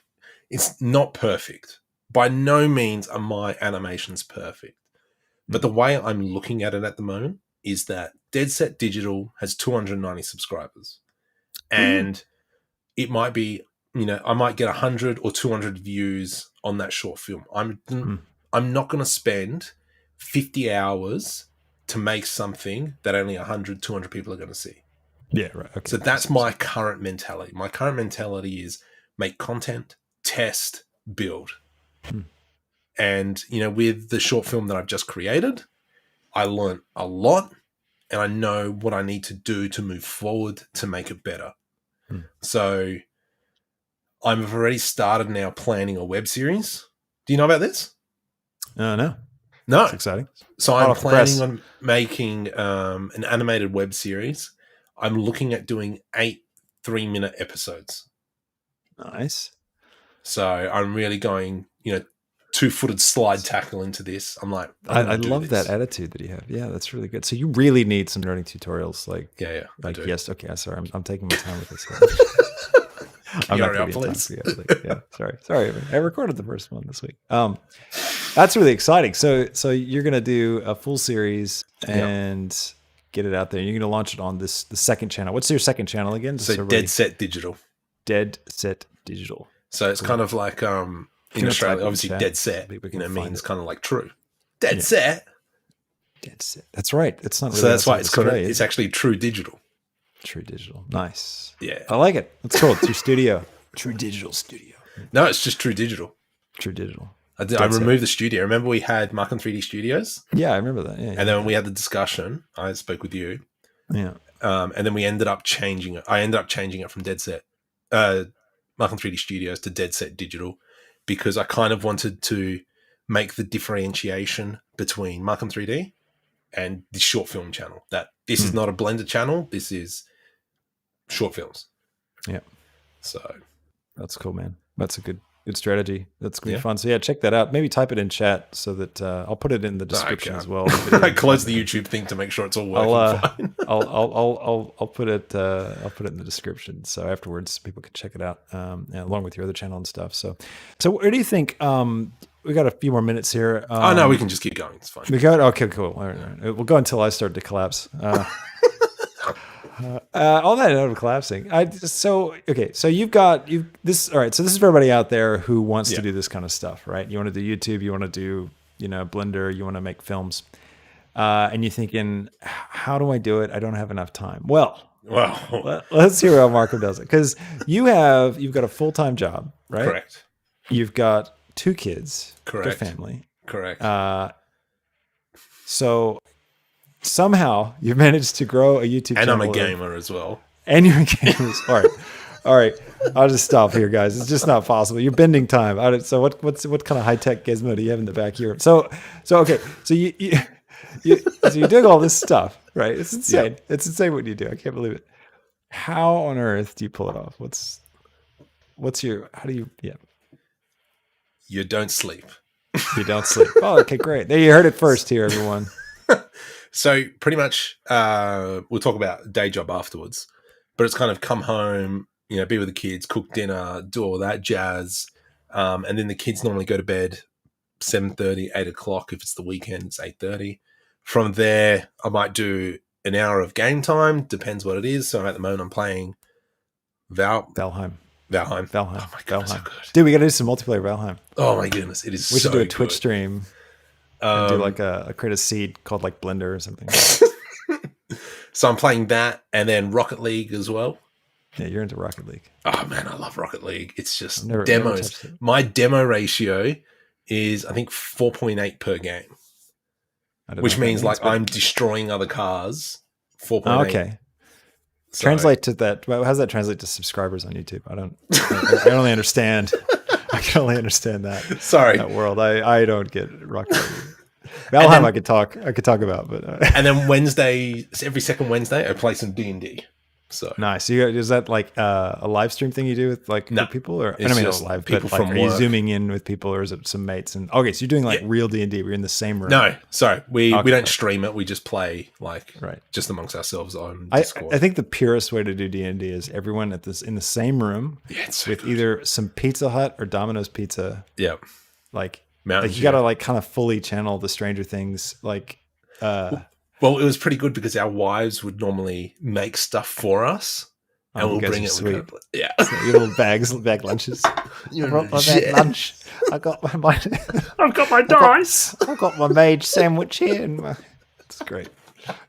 it's not perfect. By no means are my animations perfect. But the way I'm looking at it at the moment is that Dead Set Digital has 290 subscribers. And it might be, I might get 100 or 200 views on that short film. I'm not going to spend 50 hours to make something that only 100, 200 people are going to see. Yeah, right. Okay. So that's my current mentality. My current mentality is make content, test, build. And, with the short film that I've just created, I learned a lot and I know what I need to do to move forward to make it better. So I've already started now planning a web series. Do you know about this? No. No. It's exciting. So I'm planning on making an animated web series. I'm looking at doing 8 3-minute episodes. Nice. So I'm really going, 2-footed slide tackle into this. I'm like, I love that attitude that you have. Yeah, that's really good. So you really need some learning tutorials, like yes. Okay, sorry, I'm taking my time with this. I'm not going to be in time. Sorry. I recorded the first one this week. That's really exciting. So you're going to do a full series and get it out there. You're going to launch it on the second channel. What's your second channel again? So Dead Set Digital. Dead Set Digital. So it's kind of like in Australia, obviously Dead Set means kind of like true. Dead Set. Dead Set. That's right. It's not really. So that's why it's actually True Digital. True Digital. Nice. Yeah. I like it. That's cool. It's your studio. True Digital Studio. No, it's just True Digital. True Digital. I removed the studio. Remember we had Markom3D Studios? Yeah, I remember that. Yeah, and then when we had the discussion, I spoke with you. Yeah. And then we ended up changing it. I ended up changing it from Dead Set, Markom3D Studios to Dead Set Digital, because I kind of wanted to make the differentiation between Markom3D and the short film channel. That this is not a blended channel. This is short films. Yeah. So that's cool, man. That's a good strategy. That's gonna be fun. So check that out. Maybe type it in chat so that I'll put it in the description as well. I closed the YouTube thing to make sure it's all working fine. I'll put it in the description so afterwards people can check it out along with your other channel and stuff. So where do you think? We got a few more minutes here. No, we can just keep going. It's fine. We got okay, cool. All right. We'll go until I start to collapse. All that note of collapsing. So you've got this. All right. So this is for everybody out there who wants to do this kind of stuff, right? You want to do YouTube, you want to do, Blender, you want to make films, and you're thinking, how do I do it? I don't have enough time. Well, let's hear how Markom does it, because you've got a full-time job, right? Correct. You've got 2 kids. Correct. Good family. Correct. So somehow you've managed to grow a YouTube channel. And I'm a gamer as well. And you're a gamer. All right. I'll just stop here, guys. It's just not possible. You're bending time. So what kind of high-tech gizmo do you have in the back here? So okay. So you're doing all this stuff, right? It's insane. Yeah. It's insane what you do. I can't believe it. How on earth do you pull it off? How do you? you don't sleep. You don't sleep. Oh, okay, great. There, you heard it first here, everyone. So pretty much, we'll talk about day job afterwards, but it's kind of come home, be with the kids, cook dinner, do all that jazz. And then the kids normally go to bed 7:30, 8 o'clock. If it's the weekend, it's 8:30. From there, I might do an hour of game time. Depends what it is. So at the moment, I'm playing Valheim. Valheim. Oh my god, so Valheim. good. Dude, we got to do some multiplayer Valheim. Oh my goodness, it is. We should so do a Twitch good. stream and do like a create a seed called like Blender or something. So I'm playing that, and then Rocket League as well. Yeah, you're into Rocket League. Oh man, I love Rocket League. It's just Never demos. touched it. My demo ratio is I think 4.8 per game, which means like I'm destroying other cars. 4.8. Oh, okay. So, Translate to that. Well, how does that translate to subscribers on YouTube? I only understand. I can only understand that. Sorry, that world. I don't get Rocket League. Valheim, I could talk about, but and then every second Wednesday, I play some D&D. So nice. Is that like a live stream thing you do with like with people, or I mean, not live, people but like, from are you work. zooming in with people, or is it some mates? And okay, so you're doing like real D&D. We're in the same room. No, sorry, we don't stream it. We just play just amongst ourselves on Discord. I think the purest way to do D&D is everyone in the same room with either some Pizza Hut or Domino's Pizza. Yeah, like you got to like kind of fully channel the Stranger Things like. Well, it was pretty good because our wives would normally make stuff for us, and we'll bring it. Sweet. Yeah, your little bag lunches. I brought my bag lunch. I got my I've got my dice. I've got my mage sandwich here. It's great.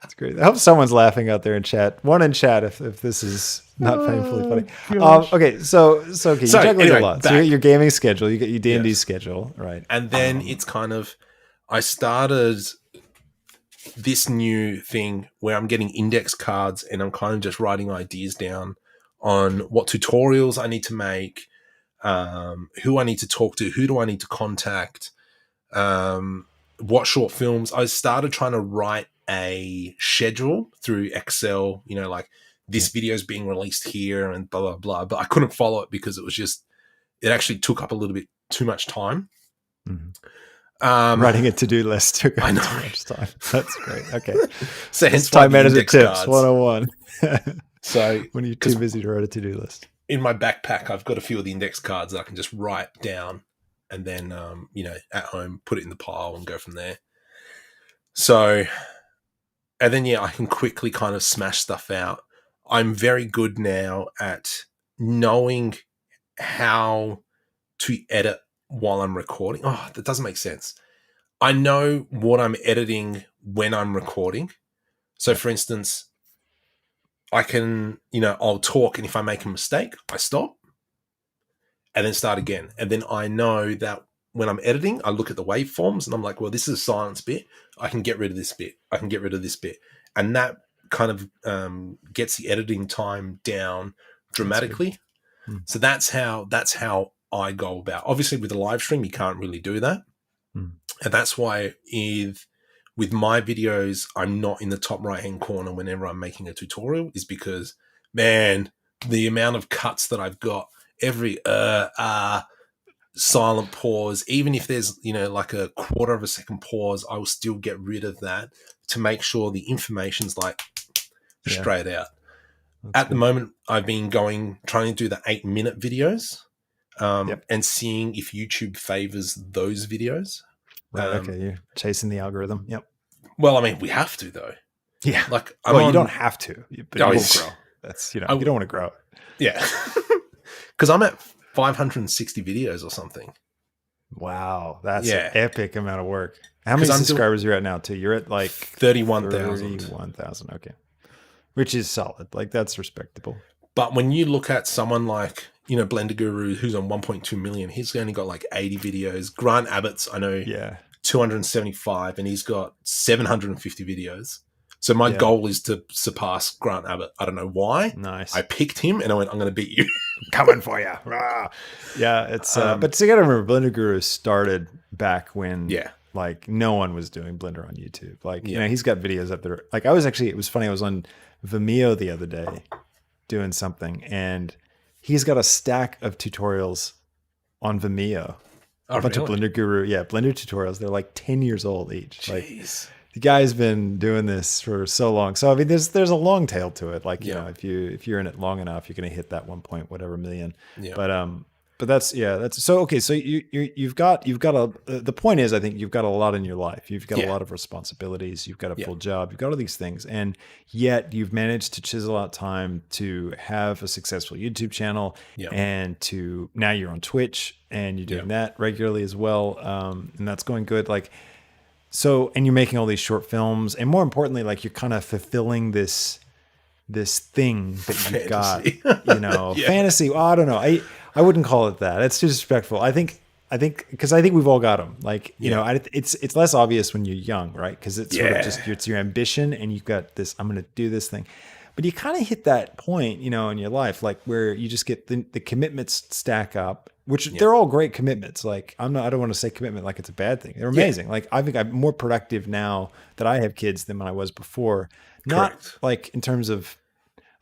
It's great. I hope someone's laughing out there in chat. One in chat if this is not painfully funny. Okay, so you juggle a lot. So you got your gaming schedule, you got your D&D schedule, right? And then it's kind of, I started this new thing where I'm getting index cards and I'm kind of just writing ideas down on what tutorials I need to make, who I need to talk to, who do I need to contact, what short films. I started trying to write a schedule through Excel, like this video is being released here and blah, blah, blah. But I couldn't follow it because it actually took up a little bit too much time. Mm-hmm. Writing a to-do list took up too much time. That's great. Okay. So hence time management tips 101. So when you're too busy to write a to-do list. In my backpack, I've got a few of the index cards that I can just write down and then, at home, put it in the pile and go from there. So, and then, I can quickly kind of smash stuff out. I'm very good now at knowing how to edit while I'm recording. Oh, that doesn't make sense. I know what I'm editing when I'm recording. So, for instance, I can, I'll talk, and if I make a mistake, I stop and then start again. And then I know that when I'm editing, I look at the waveforms and I'm like, well, this is a silence bit. I can get rid of this bit. I can get rid of this bit. And that kind of gets the editing time down dramatically. So that's how I go about. Obviously, with a live stream, you can't really do that. And that's why with my videos, I'm not in the top right-hand corner whenever I'm making a tutorial, is because, man, the amount of cuts that I've got, every silent pause, even if there's, like a quarter of a second pause, I will still get rid of that to make sure the information's like straight out. At the moment, I've been trying to do the 8-minute videos and seeing if YouTube favors those videos. Right. Okay. You're chasing the algorithm. Yep. Well, I mean, we have to though. Yeah. Like, you don't have to, but you will grow. That's, you don't want to grow. Yeah. Because I'm at 560 videos or something. Wow. That's an epic amount of work. How many subscribers are you at now too? You're at like 31,000. 31,000. Okay. Which is solid. Like, that's respectable. But when you look at someone like, Blender Guru, who's on 1.2 million, he's only got like 80 videos. Grant Abbott's, I know, 275, and he's got 750 videos. So my goal is to surpass Grant Abbott. I don't know why. Nice. I picked him and I went, I'm going to beat you. Coming for you. Yeah, it's but you got to remember, Blender Guru started back when like no one was doing Blender on YouTube. Like, he's got videos up there. Like, it was funny. I was on Vimeo the other day doing something, and he's got a stack of tutorials on Vimeo Oh, bunch of really? Blender Guru, Blender tutorials. They're like 10 years old each. Like Jeez. the guy's been doing this for so long. So I mean, there's a long tail to it. Like, you Yeah. know, if you're in it long enough, you're going to hit that 1 point whatever million. Yeah. But that's so okay. So you've got the point is, I think you've got a lot in your life. You've got a Yeah. lot of responsibilities. You've got a Yeah. full job. You've got all these things, and yet you've managed to chisel out time to have a successful YouTube channel, Yeah. and to now you're on Twitch and you're doing Yeah. that regularly as well, and that's going good. Like, so, and you're making all these short films, and more importantly, like you're kind of fulfilling this thing that you've got, Fantasy. you know, Yeah. fantasy. Well, I don't know. I wouldn't call it that. It's disrespectful. I think because I think we've all got them. Like, you know, it's less obvious when you're young, right? Because it's sort of just it's your ambition, and you've got this. I'm going to do this thing, but you kind of hit that point, you know, in your life, like where you just get the commitments stack up, which they're all great commitments. Like I don't want to say commitment like it's a bad thing. They're amazing. Like I think I'm more productive now that I have kids than when I was before. Not Correct. like in terms of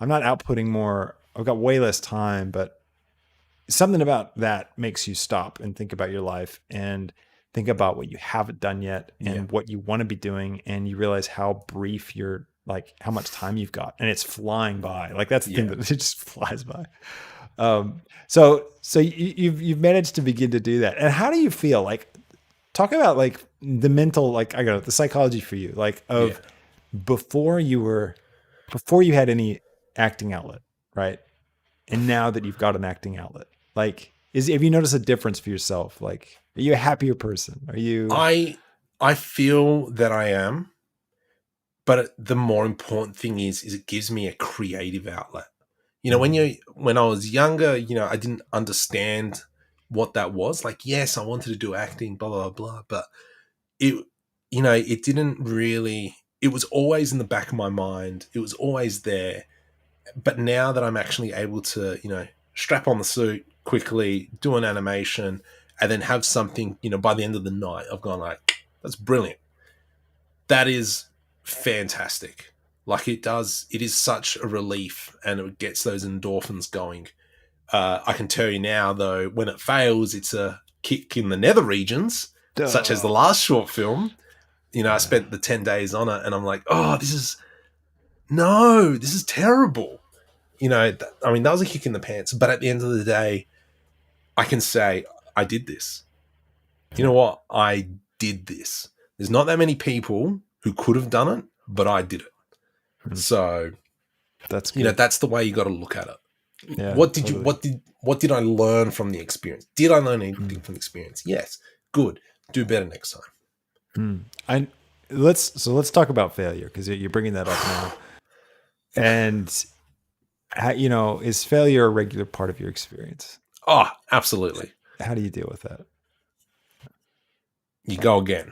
I'm not outputting more. I've got way less time, but something about that makes you stop and think about your life and think about what you haven't done yet and what you want to be doing. And you realize how brief you're, like how much time you've got, and it's flying by. Like that's the thing that it just flies by. So you've managed to begin to do that. And how do you feel? Like, talk about like the mental, like I don't know, the psychology for you, like of before you had any acting outlet, right? And now that you've got an acting outlet, like, have you noticed a difference for yourself? Like, are you a happier person? Are you? I feel that I am, but the more important thing is it gives me a creative outlet. You know, when I was younger, you know, I didn't understand what that was. Like, yes, I wanted to do acting, blah blah blah, but it, you know, it didn't really. It was always in the back of my mind. It was always there. But now that I'm actually able to, you know, strap on the suit quickly, do an animation, and then have something, you know, by the end of the night, I've gone like, that's brilliant. That is fantastic. Like it is such a relief, and it gets those endorphins going. I can tell you now, though, when it fails, it's a kick in the nether regions, such as the last short film. You know, I spent the 10 days on it, and I'm like, oh, this is terrible. You know, I mean, that was a kick in the pants. But at the end of the day, I can say, I did this. You know what? I did this. There's not that many people who could have done it, but I did it. So That's good. You know, that's the way you got to look at it. Yeah, what did I learn from the experience? Did I learn anything from the experience? Yes. Good. Do better next time. Let's talk about failure, because you're bringing that up now. And how, you know, is failure a regular part of your experience? Oh, absolutely. How do you deal with that? You go again.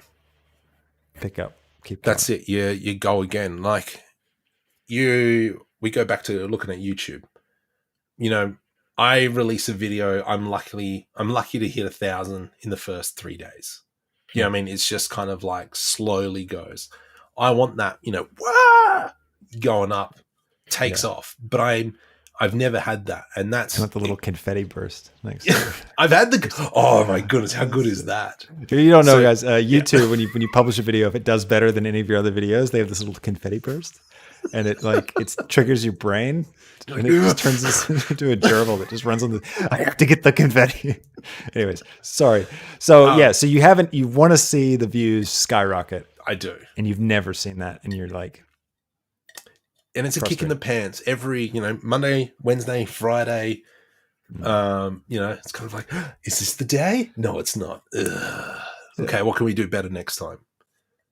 Pick up. Keep going. That's it. You go again. Like we go back to looking at YouTube. You know, I release a video. I'm lucky to hit 1,000 in the first 3 days. You know what I mean? It's just kind of like slowly goes. I want that, you know, going up, takes off. But I've never had that. And that's... I want the little confetti burst next. I've had oh my goodness, how good is that? You don't know, guys, YouTube, when you publish a video, if it does better than any of your other videos, they have this little confetti burst. And it triggers your brain, and it just turns this into a gerbil that just runs on the. I have to get the confetti. Anyways, sorry. So so you want to see the views skyrocket. I do, and you've never seen that, and you're like, and it's a kick in the pants every Monday, Wednesday, Friday. You know, it's kind of like, is this the day? No, it's not. Okay, what can we do better next time?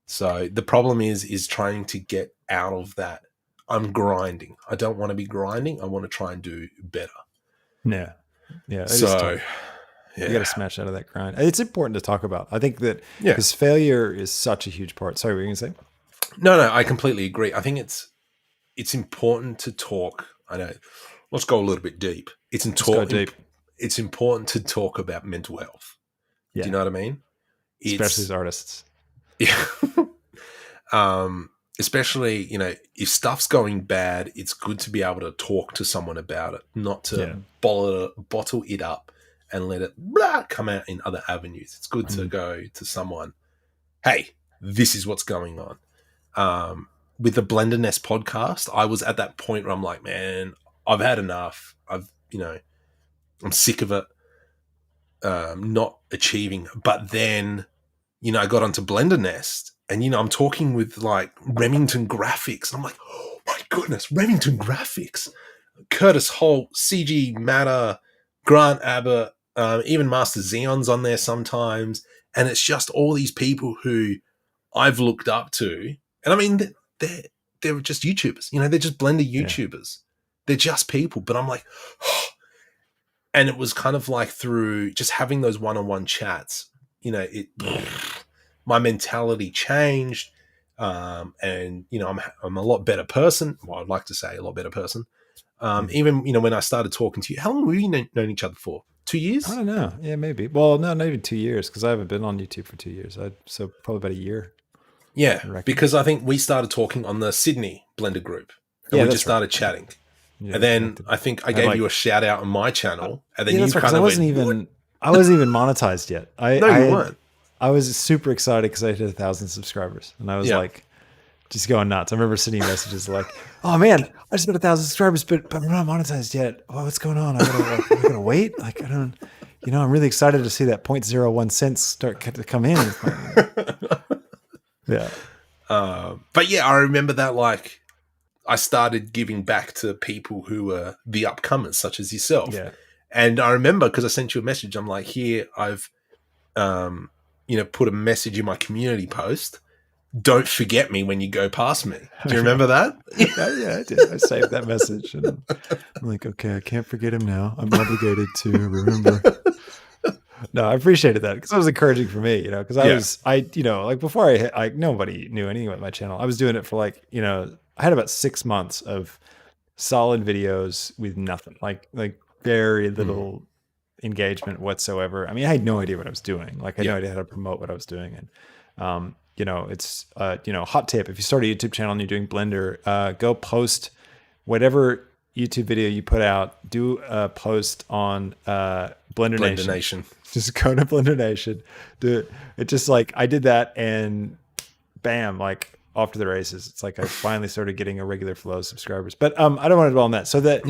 So the problem is trying to get out of that. I'm grinding. I don't want to be grinding. I want to try and do better. Yeah. Yeah. So you got to smash out of that grind. It's important to talk about. I think that because failure is such a huge part. Sorry, what were you going to say? No, I completely agree. I think it's important to talk. I know. Let's go a little bit deep. It's important to talk about mental health. Yeah. Do you know what I mean? Especially as artists. Yeah. Especially, you know, if stuff's going bad, it's good to be able to talk to someone about it, not to bottle it up and let it come out in other avenues. It's good to go to someone, hey, this is what's going on. With the Blender Nest podcast, I was at that point where I'm like, man, I've had enough. I'm sick of it not achieving. But then, I got onto Blender Nest, and I'm talking with like Remington Graphics. I'm like, oh my goodness, Remington Graphics, Curtis Holt, CG Matter, Grant Abbott, even Master Xeon's on there sometimes, and it's just all these people who I've looked up to, and I mean they're just YouTubers, they're just Blender YouTubers. They're just people, but I'm like, oh. And it was kind of like through just having those one-on-one chats, my mentality changed, and I'm a lot better person. Well, I'd like to say a lot better person. Even when I started talking to you, how long have we known each other for? 2 years? I don't know. Yeah, maybe. Well, no, not even 2 years, because I haven't been on YouTube for 2 years. So probably about a year. Yeah, because I think we started talking on the Sydney Blender group, and we just started chatting. Yeah, and then I think I gave you a shout out on my channel, and then you kind of I wasn't even monetized yet. You weren't. I was super excited because I hit 1,000 subscribers, and I was like, just going nuts. I remember sending messages like, "Oh man, I just hit 1,000 subscribers, but I'm not monetized yet. Oh, what's going on? I gotta wait. Like, I don't, I'm really excited to see that 0.01 cents start to come in." Yeah. But yeah, I remember that, like, I started giving back to people who were the upcomers, such as yourself. Yeah. And I remember, because I sent you a message, I'm like, here, I've, put a message in my community post. Don't forget me when you go past me. Do you remember that? Yeah, I did. I saved that message. And I'm like, okay, I can't forget him now. I'm obligated to remember. No, I appreciated that, because it was encouraging for me, because like before nobody knew anything about my channel. I was doing it for I had about 6 months of solid videos with nothing, like very little engagement whatsoever. I mean, I had no idea what I was doing. Like, I had no idea how to promote what I was doing. And, it's, hot tip. If you start a YouTube channel and you're doing Blender, go post whatever YouTube video you put out, do a post on Blender Nation. Just go to Blender Nation. Do it. It just like, I did that, and bam, like, off to the races. It's like I finally started getting a regular flow of subscribers. But I don't want to dwell on that. So this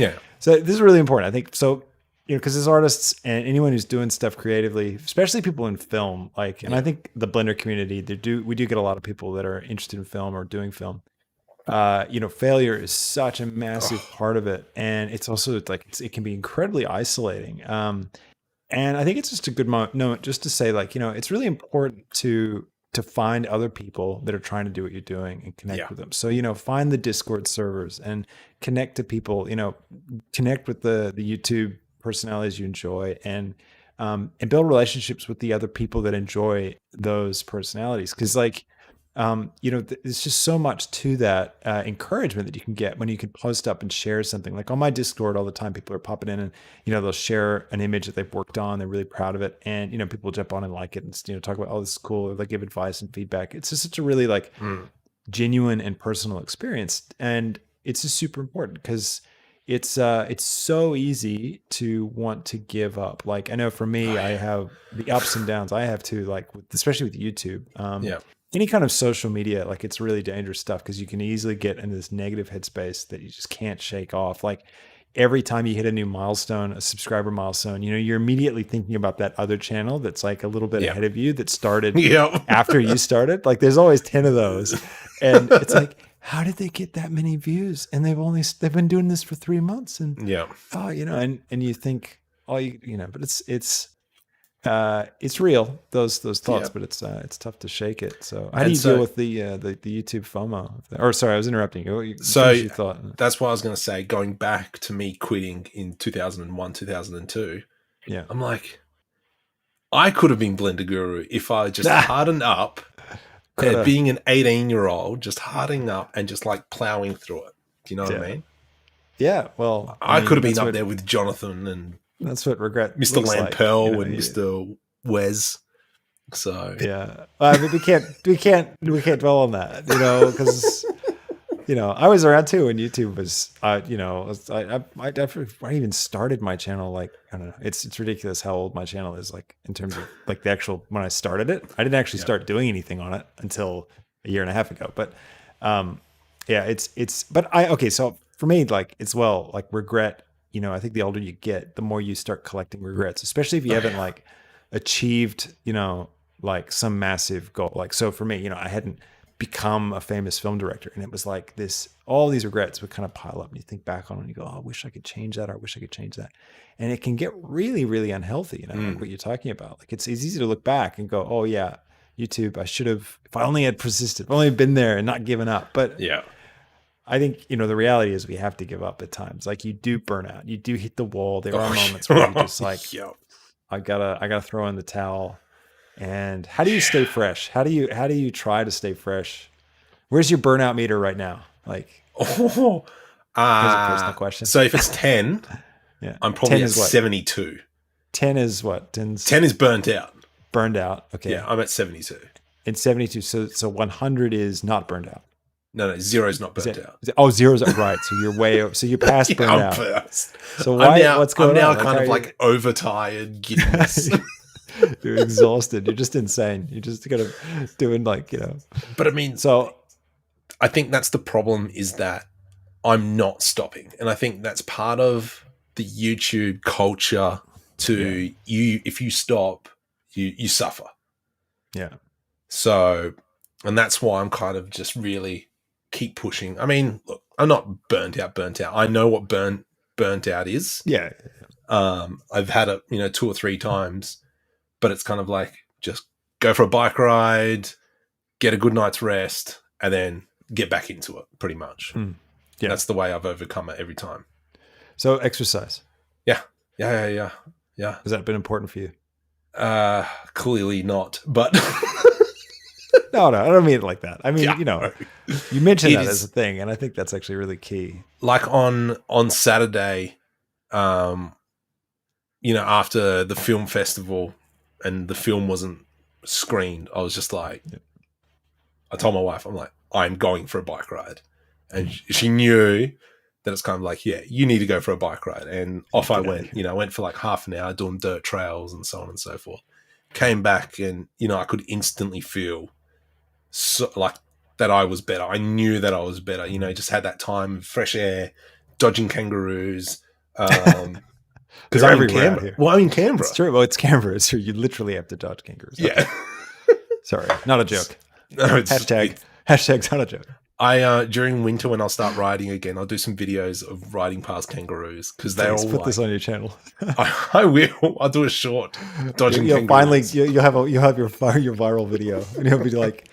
is really important, I think. So, because as artists and anyone who's doing stuff creatively, especially people in film, and I think the Blender community, we do get a lot of people that are interested in film or doing film. Failure is such a massive part of it, and it's also it can be incredibly isolating. And I think it's just a good moment just to say, it's really important to find other people that are trying to do what you're doing and connect with them. So, find the Discord servers and connect to people, connect with the YouTube personalities you enjoy, and build relationships with the other people that enjoy those personalities. Cause there's just so much to that encouragement that you can get when you can post up and share something. Like on my Discord all the time, people are popping in and, they'll share an image that they've worked on. They're really proud of it. And, people jump on and like it and, talk about, oh, this is cool. Or give advice and feedback. It's just such a really genuine and personal experience. And it's just super important because it's so easy to want to give up. Like, I know for me, I have the ups and downs. I have to, especially with YouTube. Any kind of social media, it's really dangerous stuff, because you can easily get into this negative headspace that you just can't shake off. Like, every time you hit a new milestone, a subscriber milestone, you're immediately thinking about that other channel that's a little bit ahead of you that started after you started. There's always 10 of those. And it's like, how did they get that many views? And they've been doing this for 3 months. And and you think, but it's real, those thoughts, but it's tough to shake it. So how do you deal with the YouTube FOMO? Or sorry, I was interrupting you. So that's what I was going to say. Going back to me quitting in 2001, 2002. Yeah, I'm like, I could have been Blender Guru if I just hardened up. Being an 18-year-old, just hardening up and just plowing through it. Do you know what I mean? Yeah. Well, I could have been up there with Jonathan and. That's what regret. Mr. Lampel and Mr. Wes. So yeah, I mean, we can't dwell on that, because I was around too when YouTube was, I definitely, I even started my channel. Like, I don't know. It's ridiculous how old my channel is. Like in terms of like the actual, when I started it, I didn't actually start doing anything on it until a year and a half ago. But, yeah, okay. So for me, like it's like regret, I think the older you get, the more you start collecting regrets, especially if you haven't like achieved, like some massive goal. Like, so for me, I hadn't become a famous film director, and it was like all these regrets would kind of pile up, and you think back on it and you go, oh, I wish I could change that, or I wish I could change that. And it can get really, really unhealthy, like what you're talking about. Like it's easy to look back and go, oh yeah, YouTube, I should have, if I only had persisted, if I only been there and not given up. But Yeah. I think, the reality is we have to give up at times. Like you do burn out, you do hit the wall. There are moments where you're just like, I gotta throw in the towel. And how do you stay fresh? How do you try to stay fresh? Where's your burnout meter right now? Like, here's a personal question. So if it's 10, yeah, I'm probably 10 at is what? 72. 10 is what? 10 is burnt out. Burned out. Okay. Yeah, I'm at 72. And 72. So 100 is not burned out. No, zero's not burnt out. Zero's right. So you're way over. So you're past burnt out. Burst. So what's going on? I'm now kind of like overtired, giddiness. You're exhausted. You're just insane. You're just kind of doing like, But I mean, so I think that's the problem, is that I'm not stopping. And I think that's part of the YouTube culture if you stop, you suffer. Yeah. So, and that's why I'm kind of just really keep pushing. I mean, look, I'm not burnt out. I know what burnt out is. Yeah. I've had it, 2 or 3 times, but it's kind of like just go for a bike ride, get a good night's rest, and then get back into it pretty much. Yeah. That's the way I've overcome it every time. So exercise. Yeah. Has that been important for you? Clearly not, but No, I don't mean it like that. I mean, you mentioned that as a thing, and I think that's actually really key. Like on Saturday, after the film festival and the film wasn't screened, I was just like, I told my wife, I'm like, I'm going for a bike ride. And she knew that it's kind of like, yeah, you need to go for a bike ride. And off I went. I went for like half an hour doing dirt trails and so on and so forth. Came back and, I could instantly feel like that I was better. I knew that I was better. Just had that time, fresh air, dodging kangaroos. Because I'm in Canberra. Here. Well, I'm in Canberra. It's true. Well, it's Canberra, so you literally have to dodge kangaroos. Okay. Yeah. Sorry, not a joke. No, hashtag not a joke. I during winter, when I'll start riding again, I'll do some videos of riding past kangaroos, because they're all put this on your channel. I will. I'll do a short dodging kangaroos. Finally, you'll have your viral video, and you'll be like,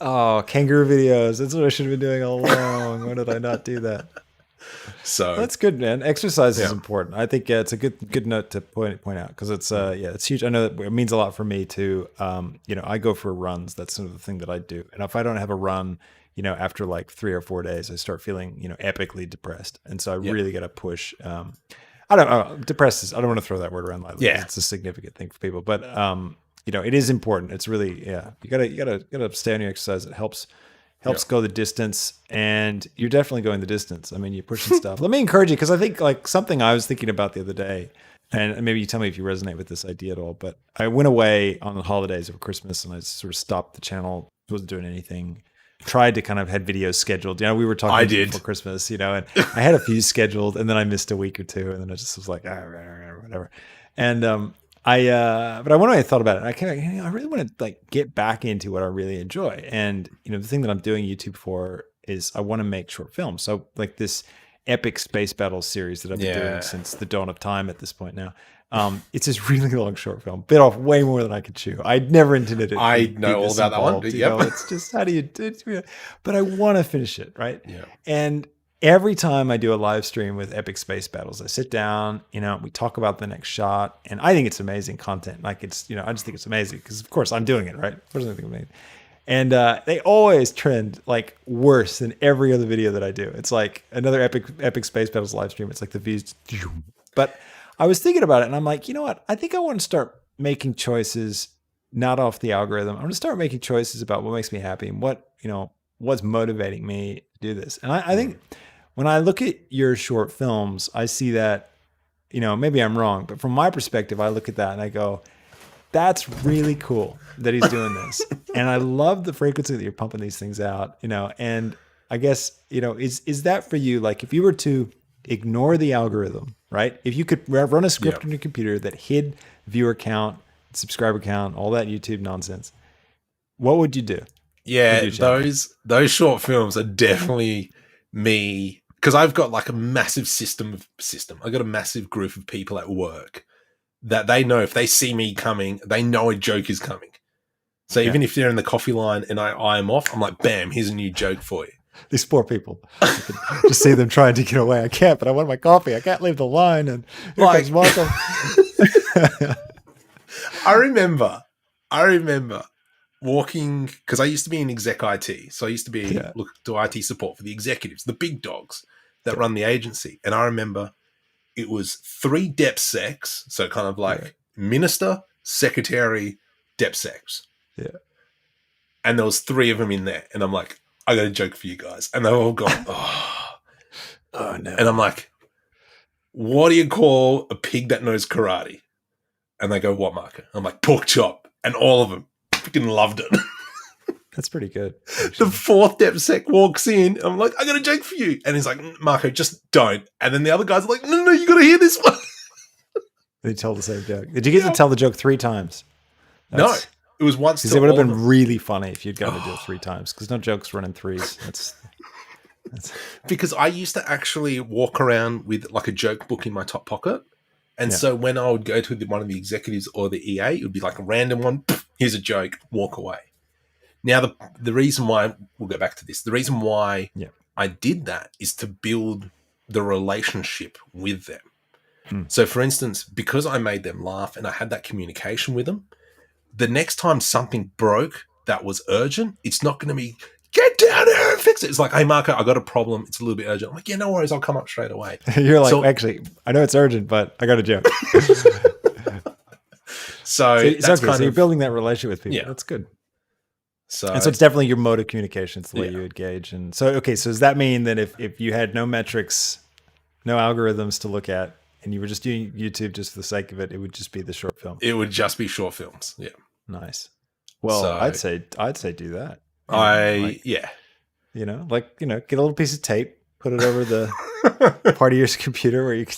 "Oh, kangaroo videos. That's what I should have been doing all along. Why did I not do that?" So that's good, man. Exercise is important. I think it's a good note to point out, because it's it's huge. I know that it means a lot for me too. I go for runs. That's sort of the thing that I do. And if I don't have a run, after like 3 or 4 days, I start feeling epically depressed. And so I really got to push. I don't know. Depressed is, I don't want to throw that word around lightly. Yeah, it's a significant thing for people, but it is important. It's really you gotta stay on your exercise. It helps go the distance, and you're definitely going the distance. I mean, you're pushing stuff. Let me encourage you, because I think like something I was thinking about the other day, and maybe you tell me if you resonate with this idea at all, but I went away on the holidays of Christmas, and I sort of stopped the channel, wasn't doing anything, tried to kind of had videos scheduled. We were talking before Christmas, and I had a few scheduled, and then I missed a week or two, and then I just was like, whatever. And but when I thought about it, I really want to like get back into what I really enjoy. And, the thing that I'm doing YouTube for is I want to make short films. So like this epic space battle series that I've been doing since the dawn of time at this point now. It's this really long short film, bit off way more than I could chew. I'd never intended it. I know all about that one. It's just, how do you do it? But I want to finish it. Right. Yeah. And every time I do a live stream with epic space battles, I sit down, we talk about the next shot, and I think it's amazing content. Like it's, I just think it's amazing, because of course I'm doing it, right? Of course I think it's amazing. And they always trend like worse than every other video that I do. It's like another epic space battles live stream. It's like the views. But I was thinking about it, and I'm like, you know what? I think I want to start making choices not off the algorithm. I'm going to start making choices about what makes me happy and what what's motivating me to do this. And I think when I look at your short films, I see that, maybe I'm wrong, but from my perspective, I look at that and I go, that's really cool that he's doing this. And I love the frequency that you're pumping these things out, and I guess, is that for you? Like if you were to ignore the algorithm, right? If you could run a script on your computer that hid viewer count, subscriber count, all that YouTube nonsense, what would you do? Yeah, those short films are definitely me, because I've got like a massive system. I've got a massive group of people at work that they know if they see me coming, they know a joke is coming. So even if they're in the coffee line and I eye them off, I'm like, bam, here's a new joke for you. These poor people. Just see them trying to get away. I can't, but I want my coffee. I can't leave the line. And here comes Markom. I remember walking, because I used to be in exec IT. So I used to be look to IT support for the executives, the big dogs that run the agency. And I remember it was 3 DepSecs, so kind of like minister, secretary, DepSecs. Yeah. And there was 3 of them in there. And I'm like, I got a joke for you guys. And they're all gone, oh no. And I'm like, what do you call a pig that knows karate? And they go, what, Marco? I'm like, pork chop. And all of them freaking loved it. That's pretty good. The 4th DepSec walks in. I'm like, I got a joke for you. And he's like, Marco, just don't. And then the other guys are like, no, you got to hear this one. They told the same joke. Did you get to tell the joke 3 times? No, it was once. Because it would have been really funny if you'd gotten to do it 3 times. Because no jokes run in 3s. That's because I used to actually walk around with like a joke book in my top pocket. And so when I would go to one of the executives or the EA, it would be like a random one. Here's a joke, walk away. Now, the reason why, we'll go back to this, the reason why I did that is to build the relationship with them. So, for instance, because I made them laugh and I had that communication with them, the next time something broke that was urgent, it's not going to be, get down here and fix it. It's like, hey, Marco, I got a problem. It's a little bit urgent. I'm like, yeah, no worries. I'll come up straight away. You're like, actually, I know it's urgent, but I got a joke. So you're building that relationship with people. Yeah. That's good. So it's definitely your mode of communication. It's the way you engage. And so, okay, so does that mean that if you had no metrics, no algorithms to look at, and you were just doing YouTube just for the sake of it, it would just be the short film? It would just be short films. Yeah. Nice. Well, I'd say do that. Get a little piece of tape, put it over the part of your computer where you can.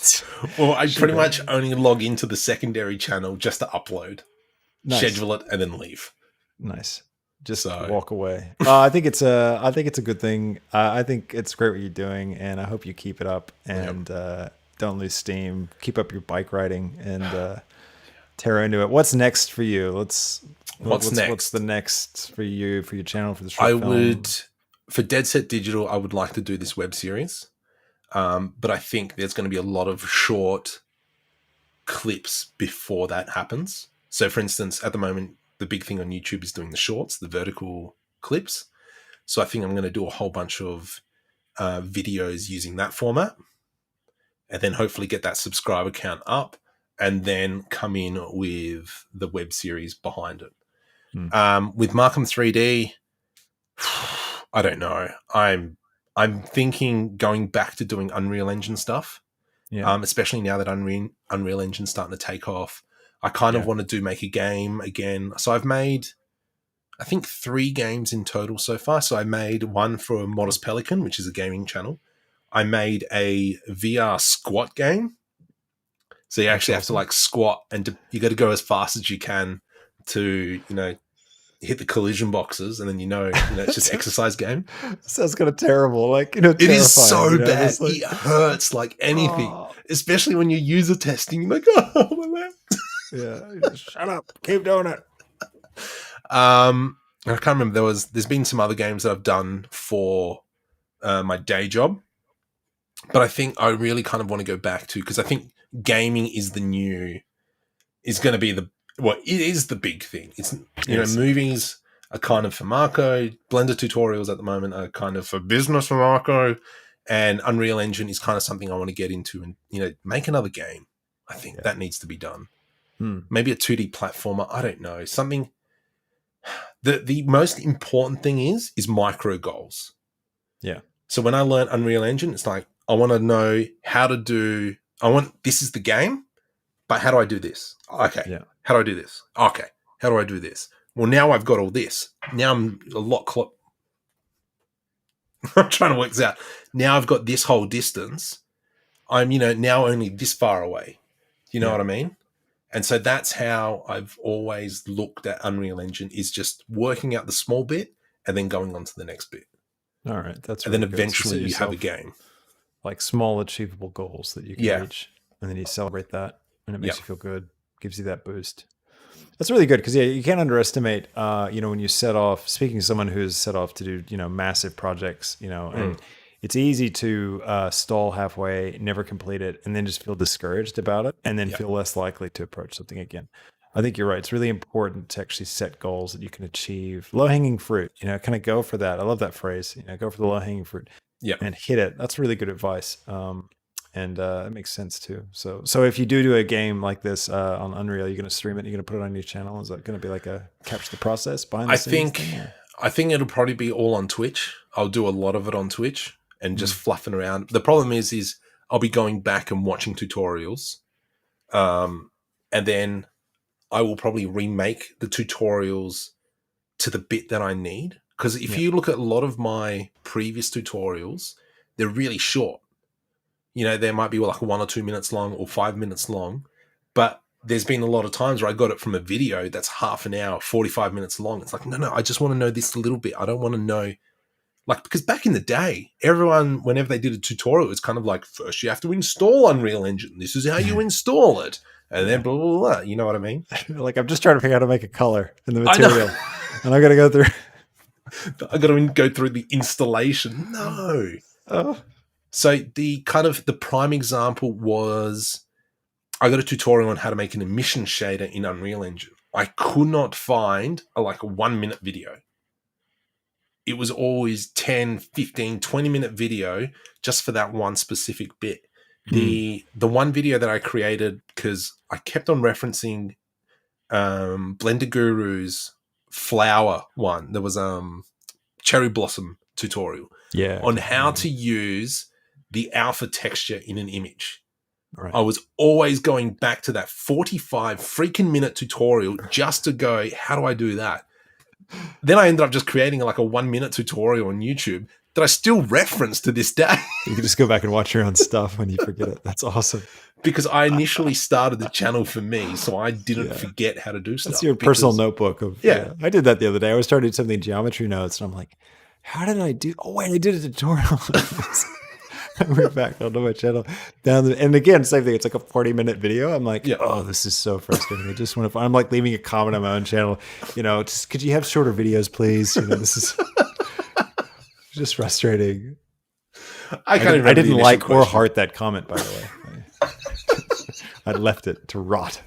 Well, I pretty much only log into the secondary channel just to upload, schedule it, and then leave. Nice. Just walk away. I think it's a good thing. I think it's great what you're doing, and I hope you keep it up and don't lose steam. Keep up your bike riding and tear into it. What's next for you? What's next? What's the next for you for your channel for the short film? For Dead Set Digital, I would like to do this web series, but I think there's going to be a lot of short clips before that happens. So, for instance, at the moment, the big thing on YouTube is doing the shorts, the vertical clips. So I think I'm going to do a whole bunch of videos using that format, and then hopefully get that subscriber count up, and then come in with the web series behind it. With Markom3D, I don't know. I'm thinking going back to doing Unreal Engine stuff, especially now that Unreal Engine's starting to take off. I kind of want to make a game again. So I've made, I think, 3 games in total so far. So I made one for Modest Pelican, which is a gaming channel. I made a VR squat game. So you actually have to like squat, and you got to go as fast as you can to, hit the collision boxes, and then it's just exercise game. Sounds kind of terrible. Like, it is so bad. It hurts like anything, especially when you user testing. You're like, oh my leg. Yeah, shut up. Keep doing it. I can't remember. There's been some other games that I've done for my day job, but I think I really kind of want to go back to, because I think gaming is going to be it is the big thing. It's movies are kind of for Marco. Blender tutorials at the moment are kind of for business for Marco, and Unreal Engine is kind of something I want to get into and make another game. I think that needs to be done. Maybe a 2D platformer. I don't know. Something. The most important thing is micro goals. Yeah. So when I learned Unreal Engine, it's like, I want to know how to do, this is the game, but how do I do this? Okay. Yeah. How do I do this? Okay. How do I do this? Well, now I've got all this. Now I'm a lot I'm trying to work this out. Now I've got this whole distance. I'm, now only this far away. You know what I mean? And so that's how I've always looked at Unreal Engine, is just working out the small bit and then going on to the next bit. All right. That's and really then good. eventually So you have a game. Like small achievable goals that you can reach, and then you celebrate that, and it makes you feel good, gives you that boost. That's really good, because you can't underestimate, when you set off, speaking of someone who's set off to do, massive projects, and it's easy to stall halfway, never complete it, and then just feel discouraged about it, and then feel less likely to approach something again. I think you're right. It's really important to actually set goals that you can achieve. Low-hanging fruit, kind of go for that. I love that phrase, go for the low-hanging fruit. Yeah. And hit it. That's really good advice. And it makes sense too. So if you do a game like this on Unreal, you're going to stream it, you're going to put it on your channel. Is that going to be like a capture the process behind the scenes thing? I think it'll probably be all on Twitch. I'll do a lot of it on Twitch and just fluffing around. The problem is I'll be going back and watching tutorials. And then I will probably remake the tutorials to the bit that I need. Because if you look at a lot of my previous tutorials, they're really short. They might be like 1 or 2 minutes long or 5 minutes long. But there's been a lot of times where I got it from a video that's half an hour, 45 minutes long. It's like, no, I just want to know this little bit. I don't want to know. Because back in the day, everyone, whenever they did a tutorial, it's kind of like, first you have to install Unreal Engine. This is how you install it. And then blah, blah, blah. You know what I mean? Like, I'm just trying to figure out how to make a color in the material. And I got to go through... I got to go through the installation. No. Oh. So the prime example was, I got a tutorial on how to make an emission shader in Unreal Engine. I could not find a 1 minute video. It was always 10, 15, 20 minute video just for that one specific bit. The one video that I created, because I kept on referencing Blender Guru's flower one. There was cherry blossom tutorial on how to use the alpha texture in an image. Right. I was always going back to that 45 freaking minute tutorial just to go, how do I do that? Then I ended up just creating a 1 minute tutorial on YouTube that I still reference to this day. You can just go back and watch your own stuff when you forget it. That's awesome. Because I initially started the channel for me, so I didn't forget how to do stuff. That's your personal notebook of I did that the other day. I was trying to do something in geometry notes, and I'm like, how did I do? Oh wait, I did a tutorial. I went back onto my channel and again, same thing. It's like a 40-minute video. I'm like, oh, this is so frustrating. I just want to. I'm like leaving a comment on my own channel. Just could you have shorter videos, please? This is just frustrating. I didn't like or heart that comment, by the way. I left it to rot.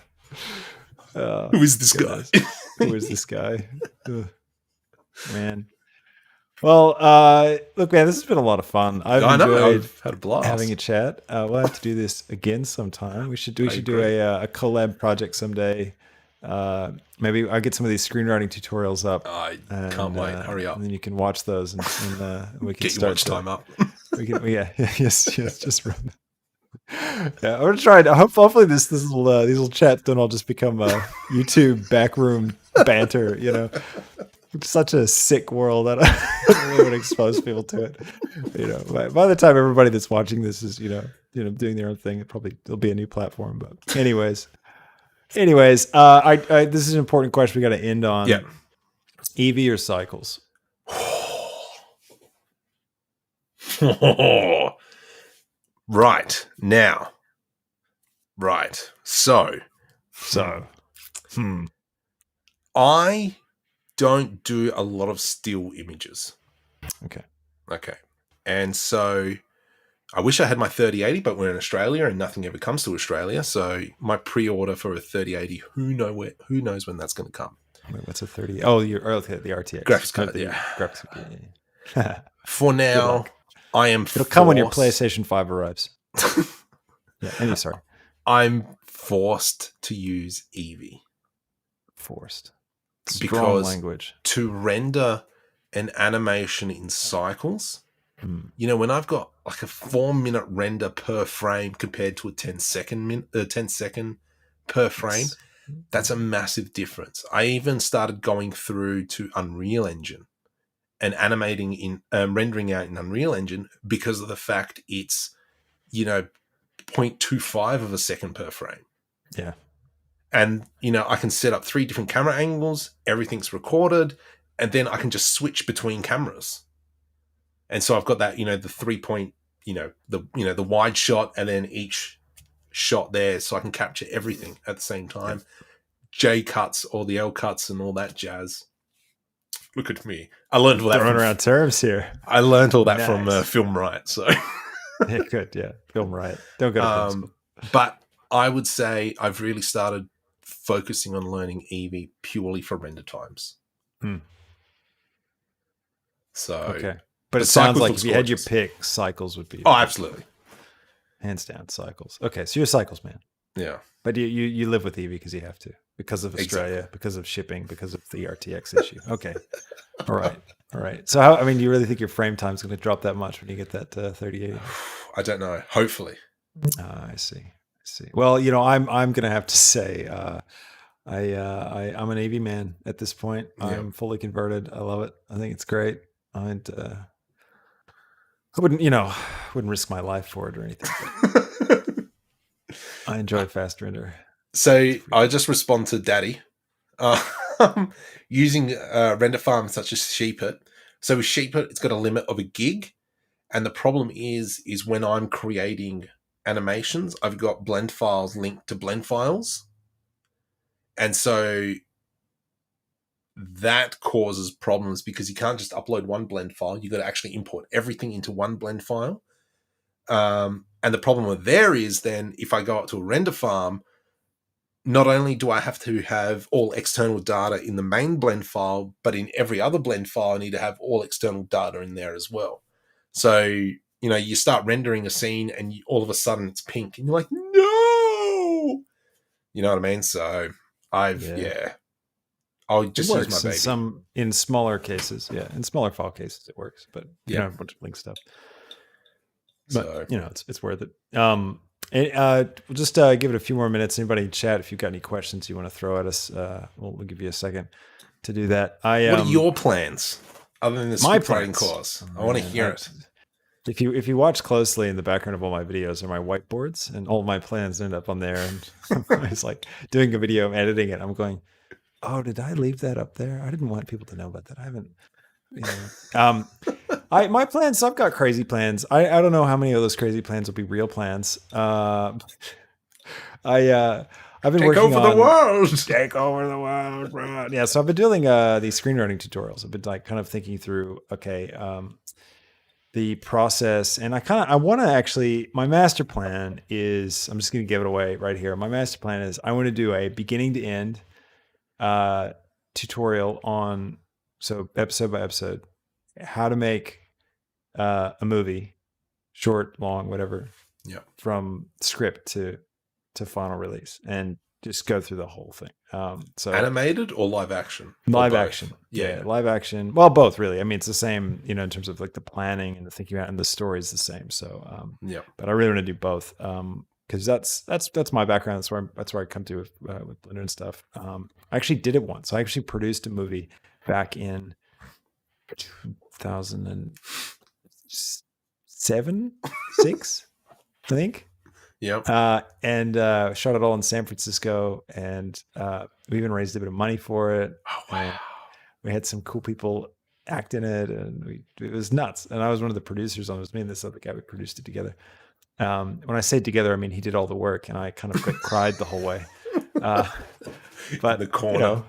Who is this guy? Who is this guy? Ugh. Man. Well, look, man, this has been a lot of fun. I've had a blast having a chat. We'll have to do this again sometime. We should do a collab project someday. Maybe I'll get some of these screenwriting tutorials up. I can't wait. Hurry up. And then you can watch those and we can get your watch time up. Yes, just run. Yeah, I'm gonna try it. Hopefully these little chats don't all just become YouTube backroom banter. It's such a sick world. I don't really want to expose people to it. By the time everybody that's watching this is doing their own thing, there'll be a new platform. But anyways, this is an important question we got to end on. Yeah, Eevee or Cycles? Right now. Right. So, I don't do a lot of still images. Okay. And so I wish I had my 3080, but we're in Australia and nothing ever comes to Australia. So my pre-order for a 3080, who knows when that's going to come. Wait, what's a 30? Oh, the RTX. Graphics card, Graphics card. For now, I am It'll come when your PlayStation 5 arrives. Sorry. I'm forced to use Eevee. Forced. Strong language. to render an animation in cycles, when I've got like a 4-minute render per frame compared to a 10-second per frame, that's a massive difference. I even started going through to Unreal Engine and animating in rendering out in Unreal Engine because of the fact it's 0.25 of a second per frame. Yeah. And I can set up 3 different camera angles, everything's recorded, and then I can just switch between cameras. And so I've got that the 3-point the wide shot, and then each shot there, so I can capture everything at the same time. J cuts or the L cuts and all that jazz. Look at me. I learned all that throwing around terms here. I learned all that from Film Riot. So yeah, good. Yeah, Film Riot. Don't go to film school. But I would say I've really started focusing on learning Eevee purely for render times. So okay, but it sounds like if you had your pick, Cycles would be. Oh, absolutely, hands down, Cycles. Okay, so you're a Cycles man. Yeah, but you live with Eevee because you have to, because of Australia, because of shipping, because of the RTX issue. Okay, all right. So how? I mean, do you really think your frame time is going to drop that much when you get that 3080? I don't know. Hopefully. I see. Well, I'm going to have to say, I'm an Eevee man at this point. Yeah. I'm fully converted. I love it. I think it's great. I wouldn't risk my life for it or anything. I enjoy fast render. So I just respond to Daddy using render farms such as Sheepit. So with Sheepit, it's got a limit of 1 gig. And the problem is when I'm creating animations, I've got blend files linked to blend files. And so that causes problems because you can't just upload one blend file. You've got to actually import everything into one blend file. And the problem with there is then if I go out to a render farm, not only do I have to have all external data in the main blend file, but in every other blend file, I need to have all external data in there as well. So, you start rendering a scene and all of a sudden it's pink and you're like, no, you know what I mean? So I'll just use my baby. In smaller cases. Yeah. In smaller file cases, it works, but a bunch of link stuff. But it's worth it. We'll just give it a few more minutes. Anybody in chat, if you've got any questions you want to throw at us, we'll give you a second to do that. What are your plans other than the scriptwriting course? I want to hear it. If you watch closely, in the background of all my videos are my whiteboards, and all my plans end up on there. And I was like doing a video, editing it. I'm going, oh, did I leave that up there? I didn't want people to know about that. I haven't. My plans. I've got crazy plans. I don't know how many of those crazy plans will be real plans. I've been working on take over the world. Bro. Yeah, so I've been doing these screenwriting tutorials. I've been kind of thinking through the process, and I want to actually. My master plan is. I'm just going to give it away right here. My master plan is I want to do a beginning to end tutorial on. So episode by episode, how to make a movie, short, long, whatever, from script to final release, and just go through the whole thing. So animated or live action? Live action, yeah, live action. Well, both really. I mean, it's the same, in terms of like the planning and the thinking about, and the story is the same. So but I really want to do both. Because that's my background. That's where I come to with Blender and stuff. I actually did it once. I actually produced a movie back in 2007, 6, I think. Yeah. And shot it all in San Francisco, and we even raised a bit of money for it. Oh, wow. And we had some cool people act in it, and it was nuts. And I was one of the producers on it. It was me and this other guy. We produced it together. When I say together, I mean he did all the work, and I kind of cried the whole way. But in the corner.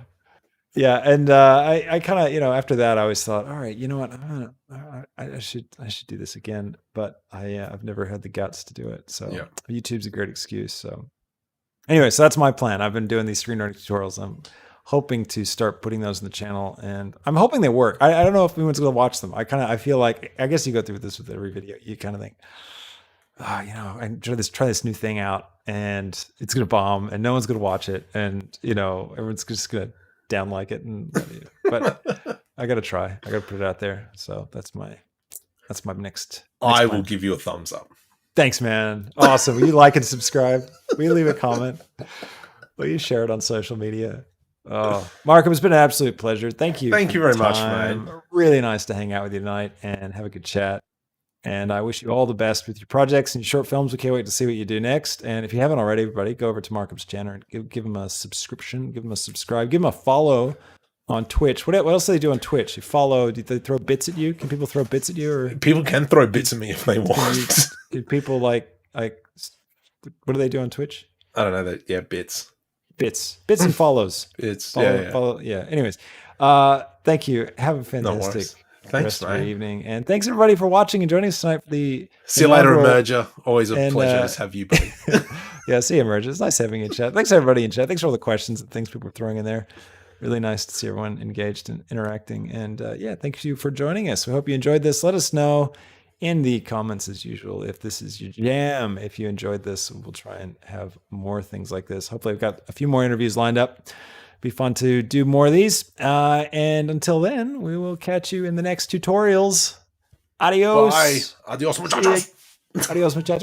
Yeah, and I kind of, after that, I always thought, all right, you know what, I should do this again, but I've never had the guts to do it. So YouTube's a great excuse. So anyway, so that's my plan. I've been doing these screenwriting tutorials. I'm hoping to start putting those in the channel, and I'm hoping they work. I don't know if anyone's going to watch them. I feel like, I guess you go through this with every video. You kind of think, I try this new thing out, and it's going to bomb, and no one's going to watch it, and everyone's just going to down like it, but I gotta try. I gotta put it out there. So that's my next I plan. will give you a thumbs up. Thanks, man. Awesome. Will you like and subscribe? Will you leave a comment? Will you share it on social media? Oh, Markom, it's been an absolute pleasure. Thank you. Thank you very much, man. Really nice to hang out with you tonight and have a good chat. And I wish you all the best with your projects and your short films. We can't wait to see what you do next. And if you haven't already, everybody, go over to Markom's channel and give him a subscription, give him a subscribe, give him a follow on Twitch. What else do they do on Twitch? You follow? Do they throw bits at you? Can people throw bits at you? Or people can throw bits at me if they want. Do people like what do they do on Twitch? I don't know. That yeah, bits and follows. Follow. Anyways, thank you. Have a fantastic rest of your evening, and thanks everybody for watching and joining us tonight for the. See you later, Emerger. Always a pleasure to have you, buddy. Yeah, see you, Emerger. It's nice having you in chat. Thanks everybody in chat. Thanks for all the questions and things people are throwing in there. Really nice to see everyone engaged and interacting. And yeah, thank you for joining us. We hope you enjoyed this. Let us know in the comments as usual if this is your jam. If you enjoyed this, we'll try and have more things like this. Hopefully I've got a few more interviews lined up. Be fun to do more of these. And until then, we will catch you in the next tutorials. Adios. Bye. Adios, muchachos. Adios, muchachos.